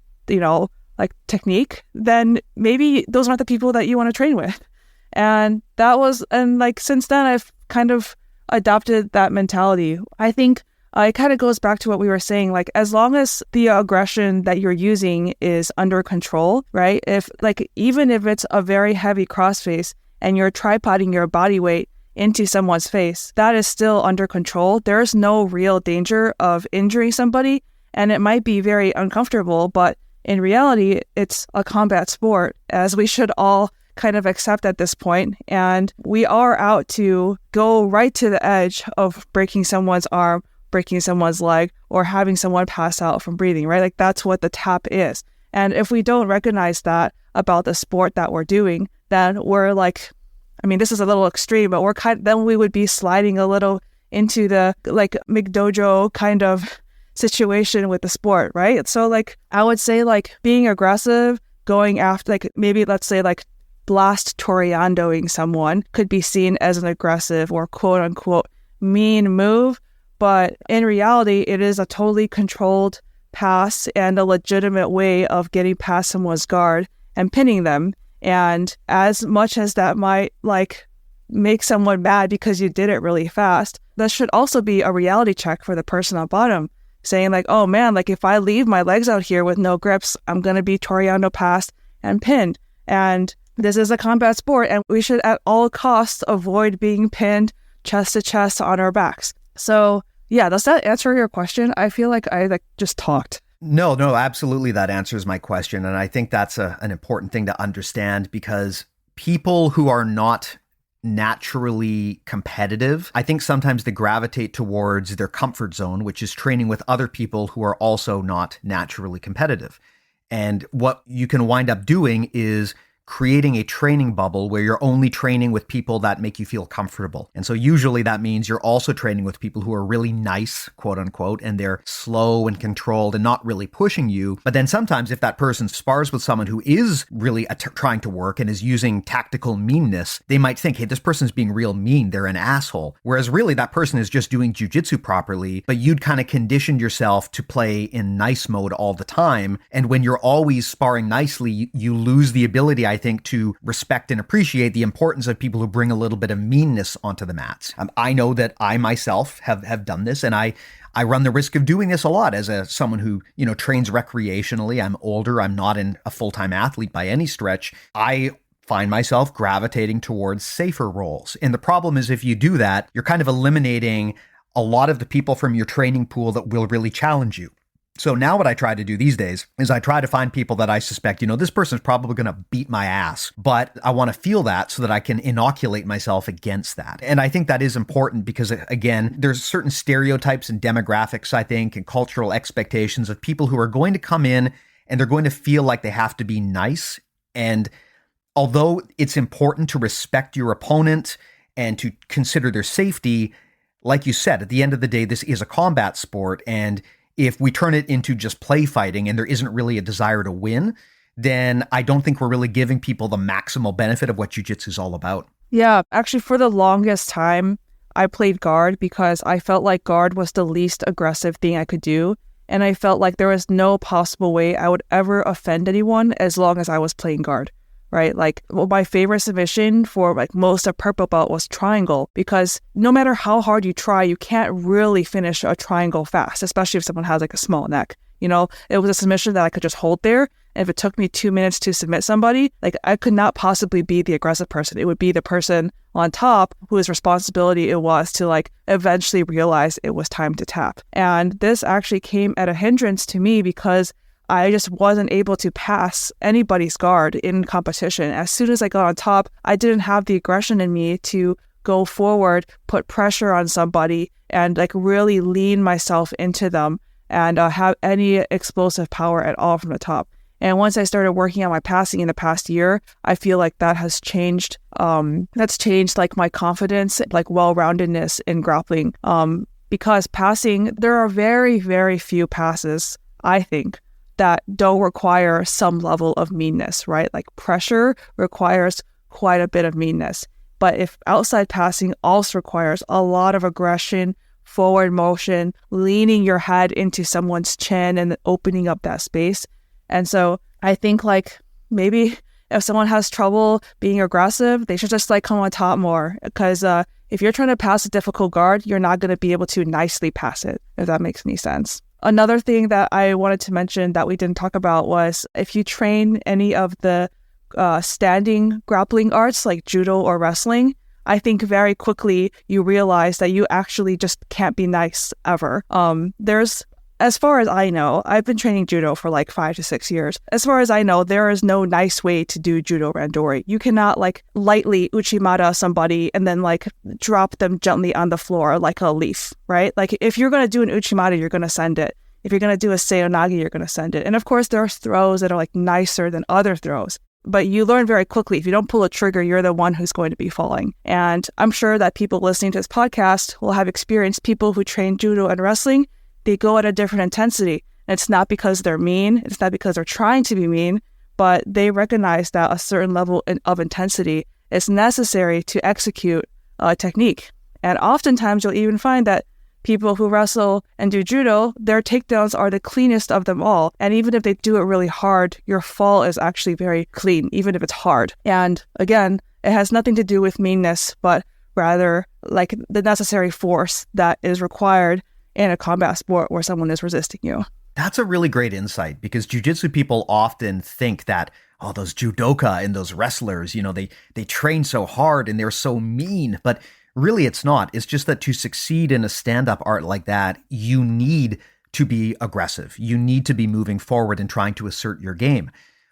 like technique, then maybe those aren't the people that you want to train with. And like since then I've kind of adopted that mentality. I think it kind of goes back to what we were saying, like as long as the aggression that you're using is under control, right? Even if it's a very heavy crossface and you're tripoding your body weight into someone's face, that is still under control. There's no real danger of injuring somebody, and it might be very uncomfortable, but in reality, it's a combat sport, as we should all kind of accept at this point. And we are out to go right to the edge of breaking someone's arm, breaking someone's leg, or having someone pass out from breathing, right? Like that's what the tap is. And if we don't recognize that about the sport that we're doing, then we're like, I mean, this is a little extreme, but then we would be sliding a little into the like McDojo kind of situation with the sport, right? So like I would say like being aggressive, going after like maybe let's say like blast toreandoing someone could be seen as an aggressive or quote unquote mean move, but in reality it is a totally controlled pass and a legitimate way of getting past someone's guard and pinning them. And as much as that might like make someone mad because you did it really fast, that should also be a reality check for the person on bottom, saying like, oh man, like if I leave my legs out here with no grips, I'm going to be toreando passed and pinned. And this is a combat sport, and we should at all costs avoid being pinned chest to chest on our backs. So yeah, does that answer your question? I feel like I just talked. No, absolutely. That answers my question. And I think that's an important thing to understand, because people who are not naturally competitive, I think sometimes they gravitate towards their comfort zone, which is training with other people who are also not naturally competitive. And what you can wind up doing is creating a training bubble where you're only training with people that make you feel comfortable. And so usually that means you're also training with people who are really nice, quote unquote, and they're slow and controlled and not really pushing you. But then sometimes if that person spars with someone who is really trying to work and is using tactical meanness, they might think, hey, this person's being real mean. They're an asshole. Whereas really that person is just doing jiu-jitsu properly, but you'd kind of conditioned yourself to play in nice mode all the time. And when you're always sparring nicely, you lose the ability, I think, to respect and appreciate the importance of people who bring a little bit of meanness onto the mats. I know that I myself have done this, and I run the risk of doing this a lot as someone who, trains recreationally. I'm older. I'm not a full-time athlete by any stretch. I find myself gravitating towards safer roles. And the problem is if you do that, you're kind of eliminating a lot of the people from your training pool that will really challenge you. So now what I try to do these days is I try to find people that I suspect, this person's probably going to beat my ass, but I want to feel that so that I can inoculate myself against that. And I think that is important because, again, there's certain stereotypes and demographics, I think, and cultural expectations of people who are going to come in and they're going to feel like they have to be nice. And although it's important to respect your opponent and to consider their safety, like you said, at the end of the day, this is a combat sport, and if we turn it into just play fighting and there isn't really a desire to win, then I don't think we're really giving people the maximal benefit of what jiu-jitsu is all about. Yeah, actually for the longest time, I played guard because I felt like guard was the least aggressive thing I could do. And I felt like there was no possible way I would ever offend anyone as long as I was playing guard. Right? Like my favorite submission for like most of purple belt was triangle, because no matter how hard you try, you can't really finish a triangle fast, especially if someone has like a small neck. It was a submission that I could just hold there. And if it took me 2 minutes to submit somebody, like I could not possibly be the aggressive person. It would be the person on top whose responsibility it was to like eventually realize it was time to tap. And this actually came at a hindrance to me because I just wasn't able to pass anybody's guard in competition. As soon as I got on top, I didn't have the aggression in me to go forward, put pressure on somebody, and like really lean myself into them and have any explosive power at all from the top. And once I started working on my passing in the past year, I feel like that has changed. That's changed like my confidence, like well-roundedness in grappling. Because passing, there are very, very few passes, I think, that don't require some level of meanness, right? Like pressure requires quite a bit of meanness. But if outside passing also requires a lot of aggression, forward motion, leaning your head into someone's chin and opening up that space. And so I think like maybe if someone has trouble being aggressive, they should just like come on top more, because if you're trying to pass a difficult guard, you're not going to be able to nicely pass it, if that makes any sense. Another thing that I wanted to mention that we didn't talk about was if you train any of the standing grappling arts like judo or wrestling, I think very quickly you realize that you actually just can't be nice ever. As far as I know, I've been training judo for like 5 to 6 years. As far as I know, there is no nice way to do judo randori. You cannot like lightly uchimata somebody and then like drop them gently on the floor like a leaf, right? Like if you're going to do an uchimata, you're going to send it. If you're going to do a seonagi, you're going to send it. And of course, there are throws that are like nicer than other throws. but you learn very quickly. If you don't pull a trigger, you're the one who's going to be falling. And I'm sure that people listening to this podcast will have experienced people who train judo and wrestling. They go at a different intensity. And it's not because they're mean. It's not because they're trying to be mean, but they recognize that a certain level of intensity is necessary to execute a technique. And oftentimes you'll even find that people who wrestle and do judo, their takedowns are the cleanest of them all. And even if they do it really hard, your fall is actually very clean, even if it's hard. And again, it has nothing to do with meanness, but rather like the necessary force that is required in a combat sport where someone is resisting you. That's a really great insight, because jiu-jitsu people often think that, oh, those judoka and those wrestlers, they train so hard and they're so mean. But really, it's not. It's just that to succeed in a stand-up art like that, you need to be aggressive. You need to be moving forward and trying to assert your game.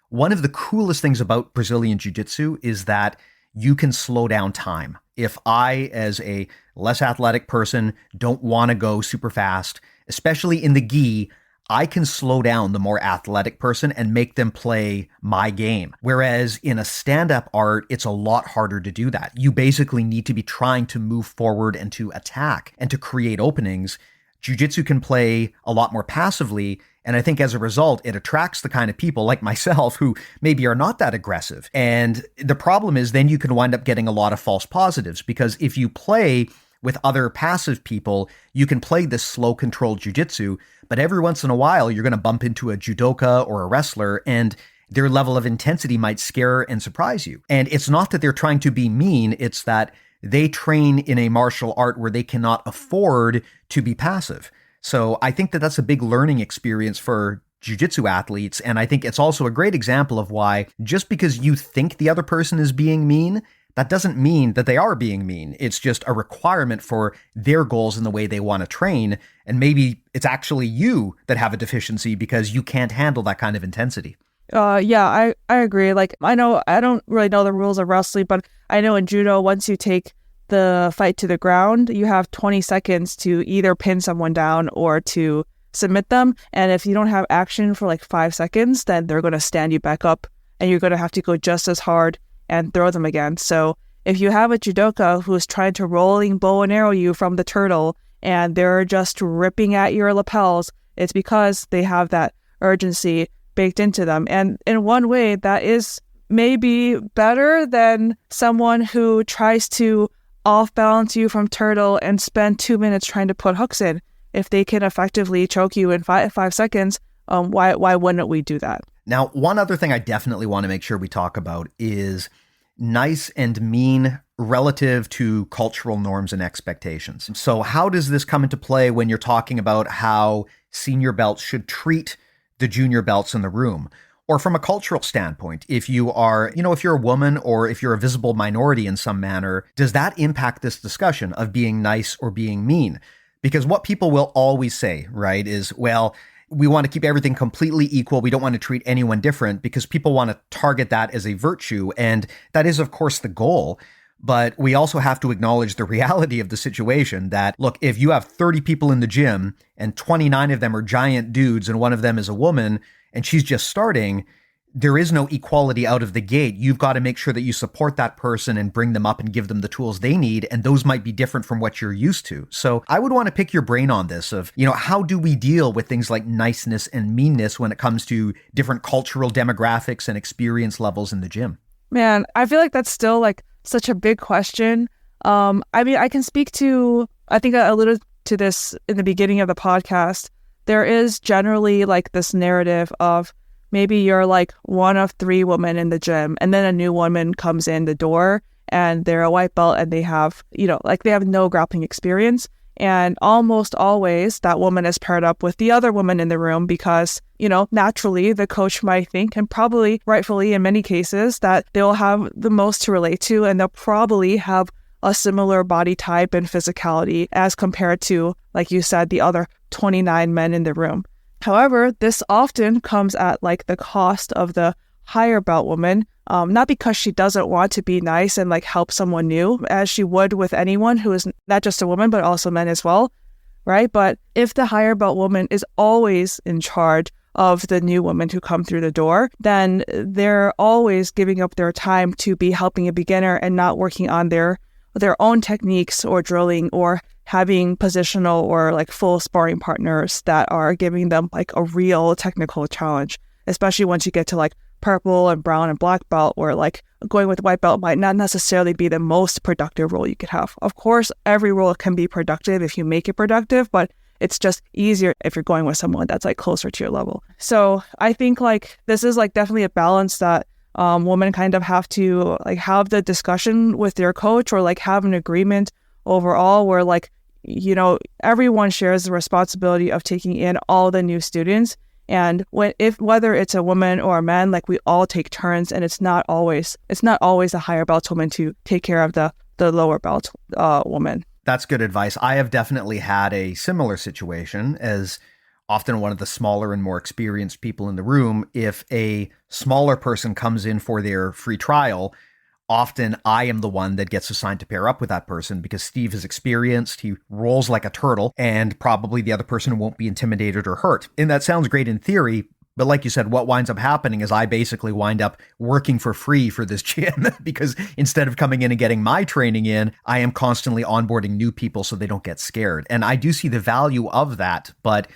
One of the coolest things about Brazilian Jiu-Jitsu is that you can slow down time. If I, as a less athletic person, don't want to go super fast, especially in the gi, I can slow down the more athletic person and make them play my game. Whereas in a stand-up art, it's a lot harder to do that. You basically need to be trying to move forward and to attack and to create openings. Jiu-jitsu can play a lot more passively. And I think as a result, it attracts the kind of people like myself who maybe are not that aggressive. And the problem is then you can wind up getting a lot of false positives, because if you play with other passive people, you can play this slow controlled jiu-jitsu, but every once in a while, you're going to bump into a judoka or a wrestler, and their level of intensity might scare and surprise you. And it's not that they're trying to be mean, it's that they train in a martial art where they cannot afford to be passive. So I think that that's a big learning experience for jiu-jitsu athletes, and I think it's also a great example of why just because you think the other person is being mean, that doesn't mean that they are being mean. It's just a requirement for their goals and the way they want to train. And maybe it's actually you that have a deficiency because you can't handle that kind of intensity. Yeah, I agree. Like, I don't really know the rules of wrestling, but I know in judo, once you take the fight to the ground, you have 20 seconds to either pin someone down or to submit them. And if you don't have action for like 5 seconds, then they're going to stand you back up and you're going to have to go just as hard and throw them again. So if you have a judoka who's trying to rolling bow and arrow you from the turtle and they're just ripping at your lapels, it's because they have that urgency baked into them. And in one way, that is maybe better than someone who tries to off balance you from turtle and spend 2 minutes trying to put hooks in. If they can effectively choke you in 5 seconds, why wouldn't we do that? Now, one other thing I definitely want to make sure we talk about is nice and mean relative to cultural norms and expectations. So how does this come into play when you're talking about how senior belts should treat the junior belts in the room? Or from a cultural standpoint, if you are, if you're a woman or if you're a visible minority in some manner, does that impact this discussion of being nice or being mean? Because what people will always say, right, is, well, we want to keep everything completely equal. We don't want to treat anyone different, because people want to target that as a virtue. And that is, of course, the goal. But we also have to acknowledge the reality of the situation that, look, if you have 30 people in the gym and 29 of them are giant dudes and one of them is a woman and she's just starting, there is no equality out of the gate. You've got to make sure that you support that person and bring them up and give them the tools they need. And those might be different from what you're used to. So I would want to pick your brain on this of, how do we deal with things like niceness and meanness when it comes to different cultural demographics and experience levels in the gym? Man, I feel like that's still like such a big question. I can speak to, I think I alluded to this in the beginning of the podcast. There is generally like this narrative of maybe you're like one of 3 women in the gym, and then a new woman comes in the door and they're a white belt and they have, they have no grappling experience. And almost always that woman is paired up with the other woman in the room because, naturally the coach might think, and probably rightfully in many cases, that they'll have the most to relate to and they'll probably have a similar body type and physicality as compared to, like you said, the other 29 men in the room. However, this often comes at like the cost of the higher belt woman, not because she doesn't want to be nice and like help someone new, as she would with anyone who is not just a woman, but also men as well, right? But if the higher belt woman is always in charge of the new women who come through the door, then they're always giving up their time to be helping a beginner and not working on their own techniques or drilling or having positional or like full sparring partners that are giving them like a real technical challenge, especially once you get to like purple and brown and black belt, where like going with white belt might not necessarily be the most productive role you could have. Of course, every role can be productive if you make it productive, but it's just easier if you're going with someone that's like closer to your level. So I think like this is like definitely a balance that women kind of have to like have the discussion with their coach or like have an agreement overall where like, you know, everyone shares the responsibility of taking in all the new students. And whether it's a woman or a man, like we all take turns, and it's not always a higher belt woman to take care of the lower belt woman. That's good advice. I have definitely had a similar situation as often one of the smaller and more experienced people in the room. If a smaller person comes in for their free trial, often I am the one that gets assigned to pair up with that person because Steve is experienced, he rolls like a turtle, and probably the other person won't be intimidated or hurt. And that sounds great in theory, but like you said, what winds up happening is I basically wind up working for free for this gym because instead of coming in and getting my training in, I am constantly onboarding new people so they don't get scared. And I do see the value of that, but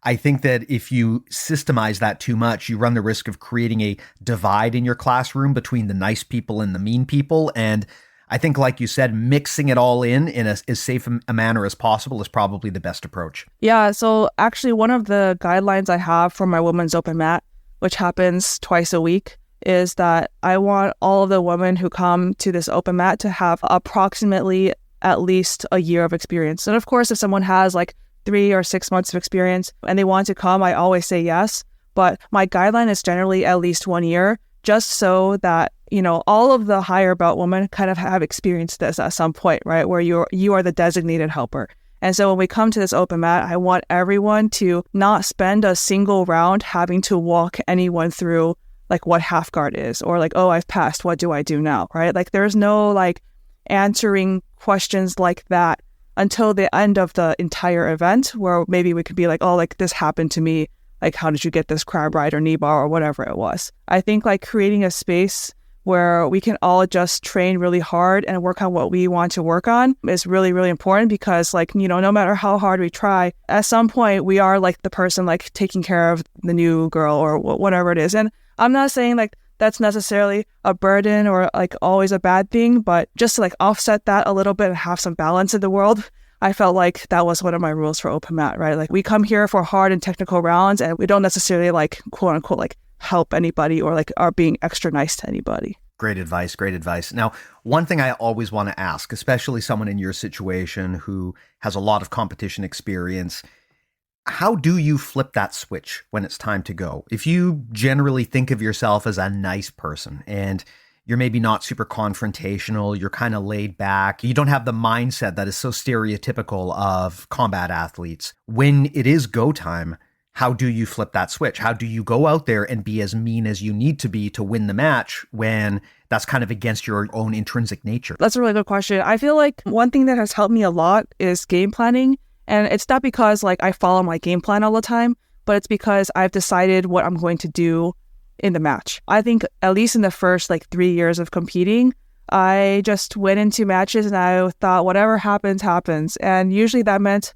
I think that if you systemize that too much, you run the risk of creating a divide in your classroom between the nice people and the mean people. And I think, like you said, mixing it all in as safe a manner as possible is probably the best approach. Yeah. So actually, one of the guidelines I have for my women's open mat, which happens twice a week, is that I want all of the women who come to this open mat to have approximately at least a year of experience. And of course, if someone has like 3 or 6 months of experience and they want to come, I always say yes. But my guideline is generally at least 1 year, just so that, you know, all of the higher belt women kind of have experienced this at some point, right? Where you are the designated helper. And so when we come to this open mat, I want everyone to not spend a single round having to walk anyone through like what half guard is, or like, oh, I've passed, what do I do now, right? Like there's no like answering questions like that until the end of the entire event, where maybe we could be like, oh, like this happened to me. Like, how did you get this crab ride or knee bar or whatever it was? I think like creating a space where we can all just train really hard and work on what we want to work on is really, really important, because like, you know, no matter how hard we try, at some point we are like the person like taking care of the new girl or whatever it is. And I'm not saying like that's necessarily a burden or like always a bad thing, but just to like offset that a little bit and have some balance in the world, I felt like that was one of my rules for open mat, right? Like we come here for hard and technical rounds, and we don't necessarily like quote unquote like help anybody or like are being extra nice to anybody. Great advice. Great advice. Now, one thing I always want to ask, especially someone in your situation who has a lot of competition experience, how do you flip that switch when it's time to go? If you generally think of yourself as a nice person and you're maybe not super confrontational, you're kind of laid back, you don't have the mindset that is so stereotypical of combat athletes. When it is go time, how do you flip that switch? How do you go out there and be as mean as you need to be to win the match when that's kind of against your own intrinsic nature? That's a really good question. I feel like one thing that has helped me a lot is game planning. And it's not because like I follow my game plan all the time, but it's because I've decided what I'm going to do in the match. I think at least in the first like 3 years of competing, I just went into matches and I thought whatever happens, happens. And usually that meant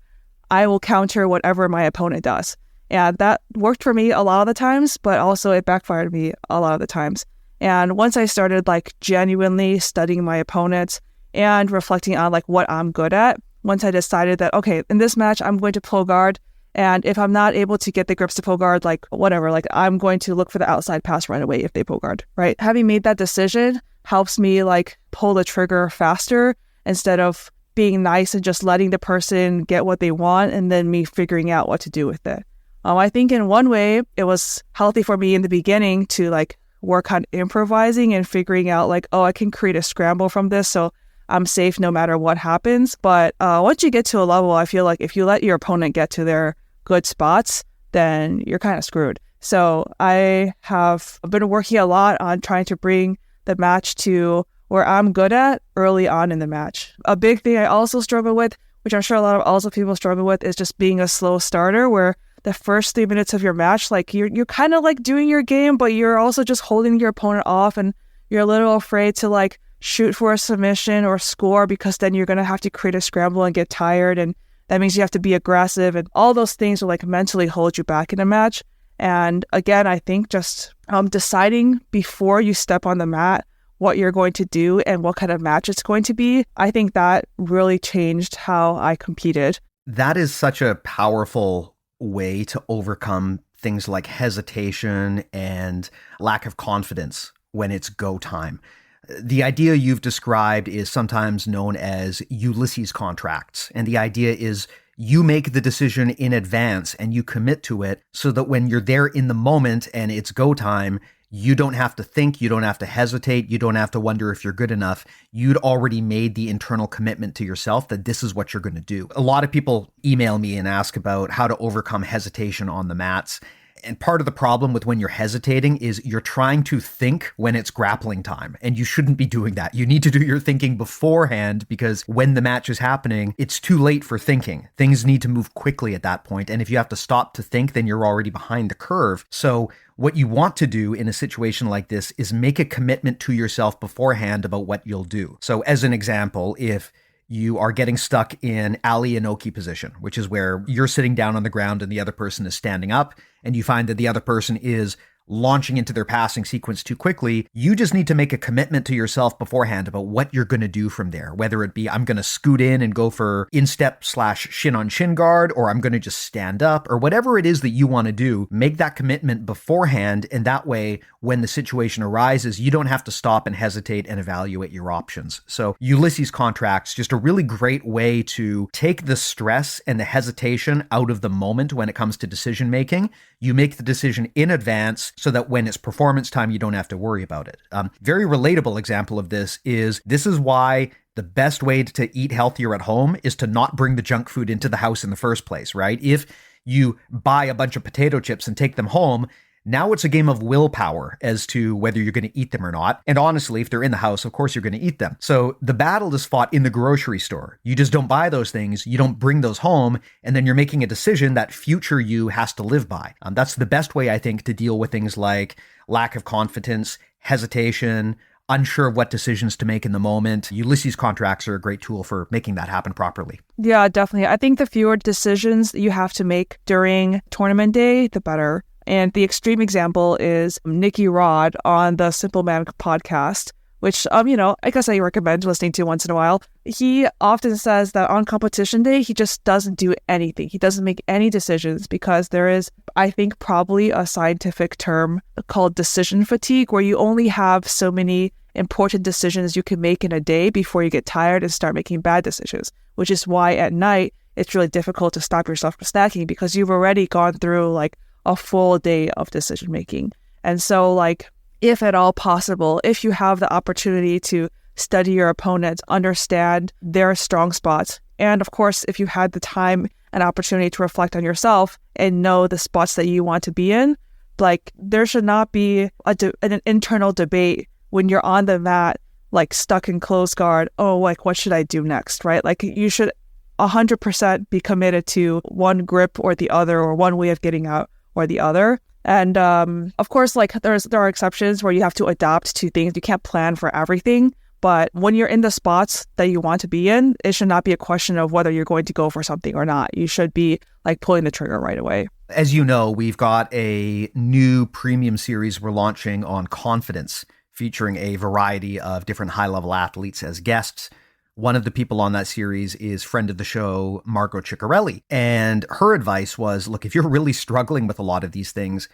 I will counter whatever my opponent does. And that worked for me a lot of the times, but also it backfired me a lot of the times. And once I started like genuinely studying my opponents and reflecting on like what I'm good at, once I decided that, okay, in this match, I'm going to pull guard. And if I'm not able to get the grips to pull guard, like whatever, like I'm going to look for the outside pass right away if they pull guard, right? Having made that decision helps me like pull the trigger faster instead of being nice and just letting the person get what they want and then me figuring out what to do with it. I think in one way, it was healthy for me in the beginning to like work on improvising and figuring out like, oh, I can create a scramble from this, so I'm safe no matter what happens. But once you get to a level, I feel like if you let your opponent get to their good spots, then you're kind of screwed. So I have been working a lot on trying to bring the match to where I'm good at early on in the match. A big thing I also struggle with, which I'm sure a lot of also people struggle with, is just being a slow starter where the first 3 minutes of your match, like you're kind of like doing your game, but you're also just holding your opponent off, and you're a little afraid to like shoot for a submission or score, because then you're going to have to create a scramble and get tired, and that means you have to be aggressive, and all those things will like mentally hold you back in a match. And again, I think just deciding before you step on the mat what you're going to do and what kind of match it's going to be, I think that really changed how I competed. That is such a powerful way to overcome things like hesitation and lack of confidence when it's go time. The idea you've described is sometimes known as Ulysses Contracts. And the idea is you make the decision in advance and you commit to it so that when you're there in the moment and it's go time, you don't have to think, you don't have to hesitate, you don't have to wonder if you're good enough. You'd already made the internal commitment to yourself that this is what you're going to do. A lot of people email me and ask about how to overcome hesitation on the mats. And part of the problem with when you're hesitating is you're trying to think when it's grappling time, and you shouldn't be doing that. You need to do your thinking beforehand, because when the match is happening, it's too late for thinking. Things need to move quickly at that point. And if you have to stop to think, then you're already behind the curve. So what you want to do in a situation like this is make a commitment to yourself beforehand about what you'll do. So as an example, if you are getting stuck in Ali Inoki position, which is where you're sitting down on the ground and the other person is standing up, and you find that the other person is launching into their passing sequence too quickly, you just need to make a commitment to yourself beforehand about what you're going to do from there. Whether it be, I'm going to scoot in and go for instep / shin on shin guard, or I'm going to just stand up, or whatever it is that you want to do, make that commitment beforehand. And that way, when the situation arises, you don't have to stop and hesitate and evaluate your options. So Ulysses Contracts, just a really great way to take the stress and the hesitation out of the moment when it comes to decision making. You make the decision in advance so that when it's performance time, you don't have to worry about it. Very relatable example of this is why the best way to eat healthier at home is to not bring the junk food into the house in the first place, right? If you buy a bunch of potato chips and take them home, now it's a game of willpower as to whether you're going to eat them or not. And honestly, if they're in the house, of course you're going to eat them. So the battle is fought in the grocery store. You just don't buy those things. You don't bring those home. And then you're making a decision that future you has to live by. That's the best way, I think, to deal with things like lack of confidence, hesitation, unsure of what decisions to make in the moment. Ulysses Contracts are a great tool for making that happen properly. Yeah, definitely. I think the fewer decisions that you have to make during tournament day, the better. And the extreme example is Nicky Rod on the Simple Man podcast, which, I guess I recommend listening to once in a while. He often says that on competition day, he just doesn't do anything. He doesn't make any decisions because there is, I think, probably a scientific term called decision fatigue, where you only have so many important decisions you can make in a day before you get tired and start making bad decisions, which is why at night, it's really difficult to stop yourself from snacking because you've already gone through like a full day of decision making. And so like, if at all possible, if you have the opportunity to study your opponents, understand their strong spots, and of course, if you had the time and opportunity to reflect on yourself and know the spots that you want to be in, like there should not be an internal debate when you're on the mat, like stuck in close guard. Oh, like what should I do next, right? Like you should 100% be committed to one grip or the other, or one way of getting out or the other. And of course, like there are exceptions where you have to adapt to things. You can't plan for everything. But when you're in the spots that you want to be in, it should not be a question of whether you're going to go for something or not. You should be like pulling the trigger right away. As you know, we've got a new premium series we're launching on confidence, featuring a variety of different high-level athletes as guests. One of the people on that series is friend of the show, Margot Ciccarelli. And her advice was, look, if you're really struggling with a lot of these things,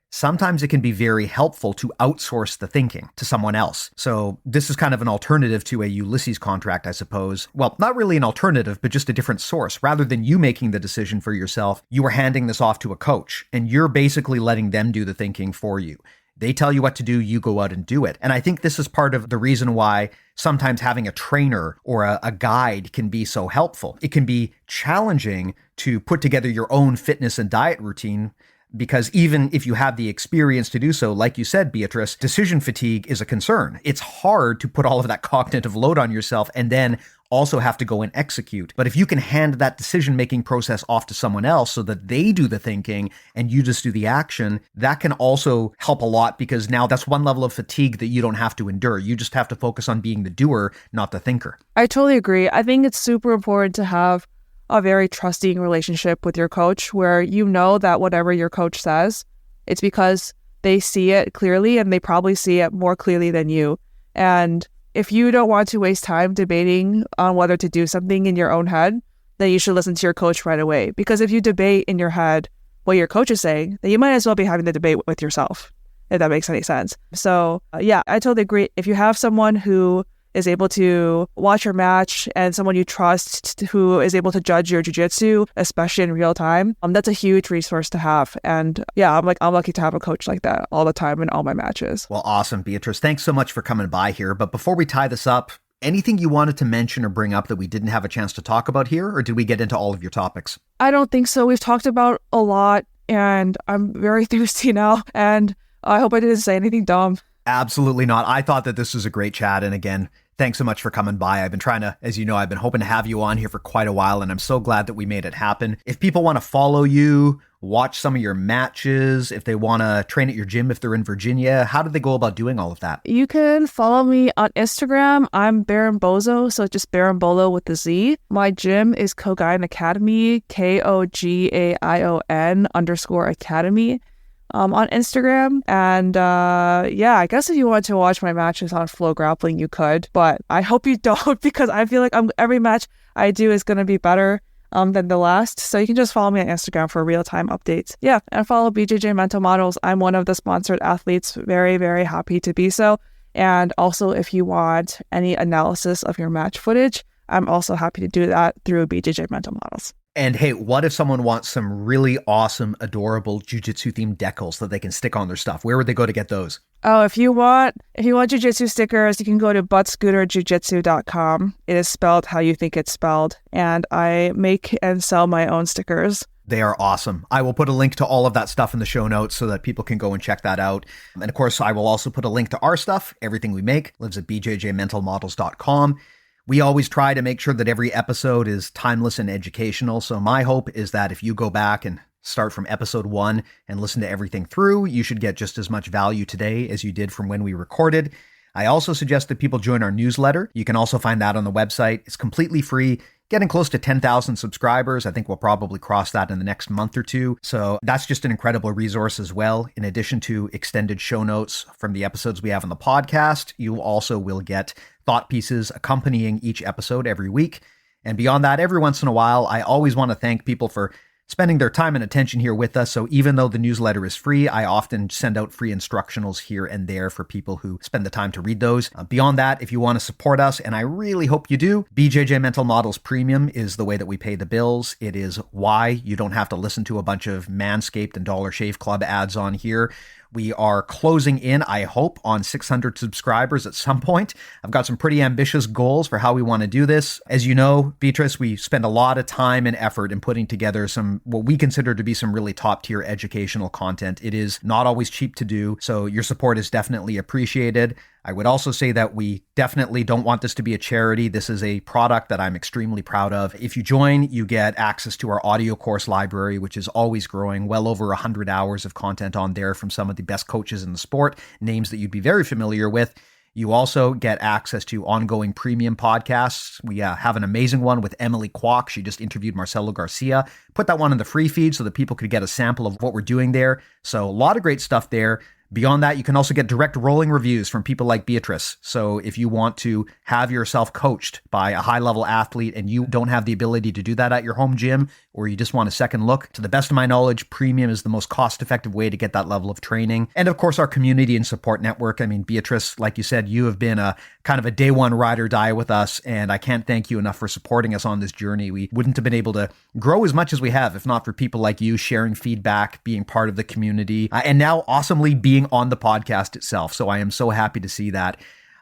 sometimes it can be very helpful to outsource the thinking to someone else. So this is kind of an alternative to a Ulysses contract, I suppose. Well, not really an alternative, but just a different source. Rather than you making the decision for yourself, you are handing this off to a coach, and you're basically letting them do the thinking for you. They tell you what to do, you go out and do it. And I think this is part of the reason why sometimes having a trainer or a guide can be so helpful. It can be challenging to put together your own fitness and diet routine, because even if you have the experience to do so, like you said, Beatrice, decision fatigue is a concern. It's hard to put all of that cognitive load on yourself and then also have to go and execute. But if you can hand that decision-making process off to someone else so that they do the thinking and you just do the action, that can also help a lot, because now that's one level of fatigue that you don't have to endure. You just have to focus on being the doer, not the thinker. I totally agree. I think it's super important to have a very trusting relationship with your coach where you know that whatever your coach says, it's because they see it clearly and they probably see it more clearly than you. And if you don't want to waste time debating on whether to do something in your own head, then you should listen to your coach right away. Because if you debate in your head what your coach is saying, then you might as well be having the debate with yourself, if that makes any sense. So yeah, I totally agree. If you have someone who is able to watch your match and someone you trust who is able to judge your jiu-jitsu, especially in real time, that's a huge resource to have. And yeah, I'm lucky to have a coach like that all the time in all my matches. Well, awesome, Beatrice. Thanks so much for coming by here. But before we tie this up, anything you wanted to mention or bring up that we didn't have a chance to talk about here, or did we get into all of your topics? I don't think so. We've talked about a lot and I'm very thirsty now, and I hope I didn't say anything dumb. Absolutely not. I thought that this was a great chat. And again, thanks so much for coming by. I've been trying to, as you know, I've been hoping to have you on here for quite a while, and I'm so glad that we made it happen. If people want to follow you, watch some of your matches, if they want to train at your gym, if they're in Virginia, how do they go about doing all of that? You can follow me on Instagram. I'm Baron Bozo, so just Baron Bolo with the Z. My gym is Kogaion Academy, KOGAION_Academy. On Instagram. And yeah, I guess if you want to watch my matches on FloGrappling, you could, but I hope you don't, because I feel like every match I do is going to be better than the last. So you can just follow me on Instagram for real-time updates. Yeah, and follow BJJ Mental Models. I'm one of the sponsored athletes. Very, very happy to be so. And also, if you want any analysis of your match footage, I'm also happy to do that through BJJ Mental Models. And hey, what if someone wants some really awesome, adorable jiu-jitsu themed decals that they can stick on their stuff? Where would they go to get those? Oh, if you want jiu-jitsu stickers, you can go to buttscooterjujitsu.com. It is spelled how you think it's spelled. And I make and sell my own stickers. They are awesome. I will put a link to all of that stuff in the show notes so that people can go and check that out. And of course, I will also put a link to our stuff. Everything we make lives at bjjmentalmodels.com. We always try to make sure that every episode is timeless and educational. So my hope is that if you go back and start from episode 1 and listen to everything through, you should get just as much value today as you did from when we recorded. I also suggest that people join our newsletter. You can also find that on the website. It's completely free. Getting close to 10,000 subscribers. I think we'll probably cross that in the next month or two. So that's just an incredible resource as well. In addition to extended show notes from the episodes we have on the podcast, you also will get thought pieces accompanying each episode every week. And beyond that, every once in a while, I always want to thank people for spending their time and attention here with us. So even though the newsletter is free, I often send out free instructionals here and there for people who spend the time to read those. Beyond that, if you want to support us, and I really hope you do, BJJ Mental Models Premium is the way that we pay the bills. It is why you don't have to listen to a bunch of Manscaped and Dollar Shave Club ads on here. We are closing in, I hope, on 600 subscribers at some point. I've got some pretty ambitious goals for how we want to do this. As you know, Beatrice, we spend a lot of time and effort in putting together some, what we consider to be some really top tier educational content. It is not always cheap to do, so your support is definitely appreciated. I would also say that we definitely don't want this to be a charity. This is a product that I'm extremely proud of. If you join, you get access to our audio course library, which is always growing, well over 100 hours of content on there from some of the best coaches in the sport, names that you'd be very familiar with. You also get access to ongoing premium podcasts. We have an amazing one with Emily Kwok. She just interviewed Marcelo Garcia. Put that one in the free feed so that people could get a sample of what we're doing there. So a lot of great stuff there. Beyond that, you can also get direct rolling reviews from people like Beatrice. So if you want to have yourself coached by a high-level athlete and you don't have the ability to do that at your home gym, or you just want a second look, to the best of my knowledge, Premium is the most cost-effective way to get that level of training. And of course, our community and support network. I mean, Beatrice, like you said, you have been a kind of a day one ride or die with us, and I can't thank you enough for supporting us on this journey. We wouldn't have been able to grow as much as we have if not for people like you sharing feedback, being part of the community, and now awesomely being on the podcast itself. So I am so happy to see that.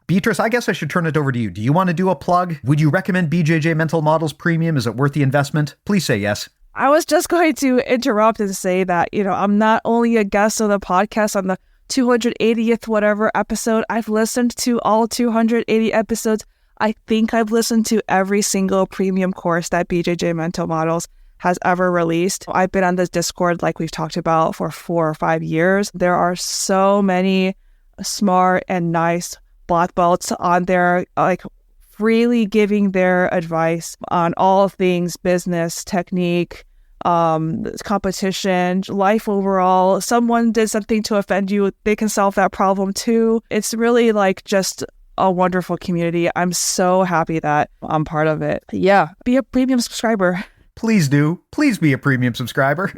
Beatrice, I guess I should turn it over to you. Do you want to do a plug? Would you recommend BJJ Mental Models Premium? Is it worth the investment? Please say yes. I was just going to interrupt and say that, I'm not only a guest on the podcast on the 280th whatever episode. I've listened to all 280 episodes. I think I've listened to every single premium course that BJJ Mental Models has ever released. I've been on this Discord, like we've talked about, for 4 or 5 years. There are so many smart and nice black belts on there, like freely giving their advice on all things business, technique, competition, life overall. Someone did something to offend you, they can solve that problem too. It's really like just a wonderful community. I'm so happy that I'm part of it. Yeah, be a premium subscriber. Please do. Please be a premium subscriber.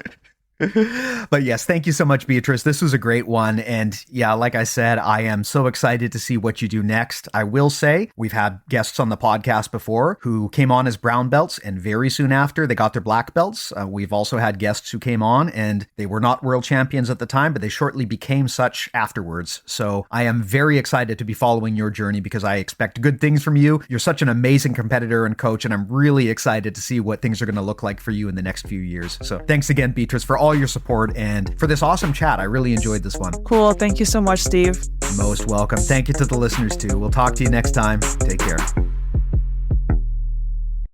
But yes, thank you so much, Beatrice. This was a great one. And yeah, like I said, I am so excited to see what you do next. I will say we've had guests on the podcast before who came on as brown belts, and very soon after they got their black belts. We've also had guests who came on and they were not world champions at the time, but they shortly became such afterwards. So I am very excited to be following your journey because I expect good things from you. You're such an amazing competitor and coach, and I'm really excited to see what things are going to look like for you in the next few years. So thanks again, Beatrice, for all your support and for this awesome chat. I really enjoyed this one. Cool. Thank you so much, Steve. Most welcome. Thank you to the listeners too. We'll talk to you next time. Take care.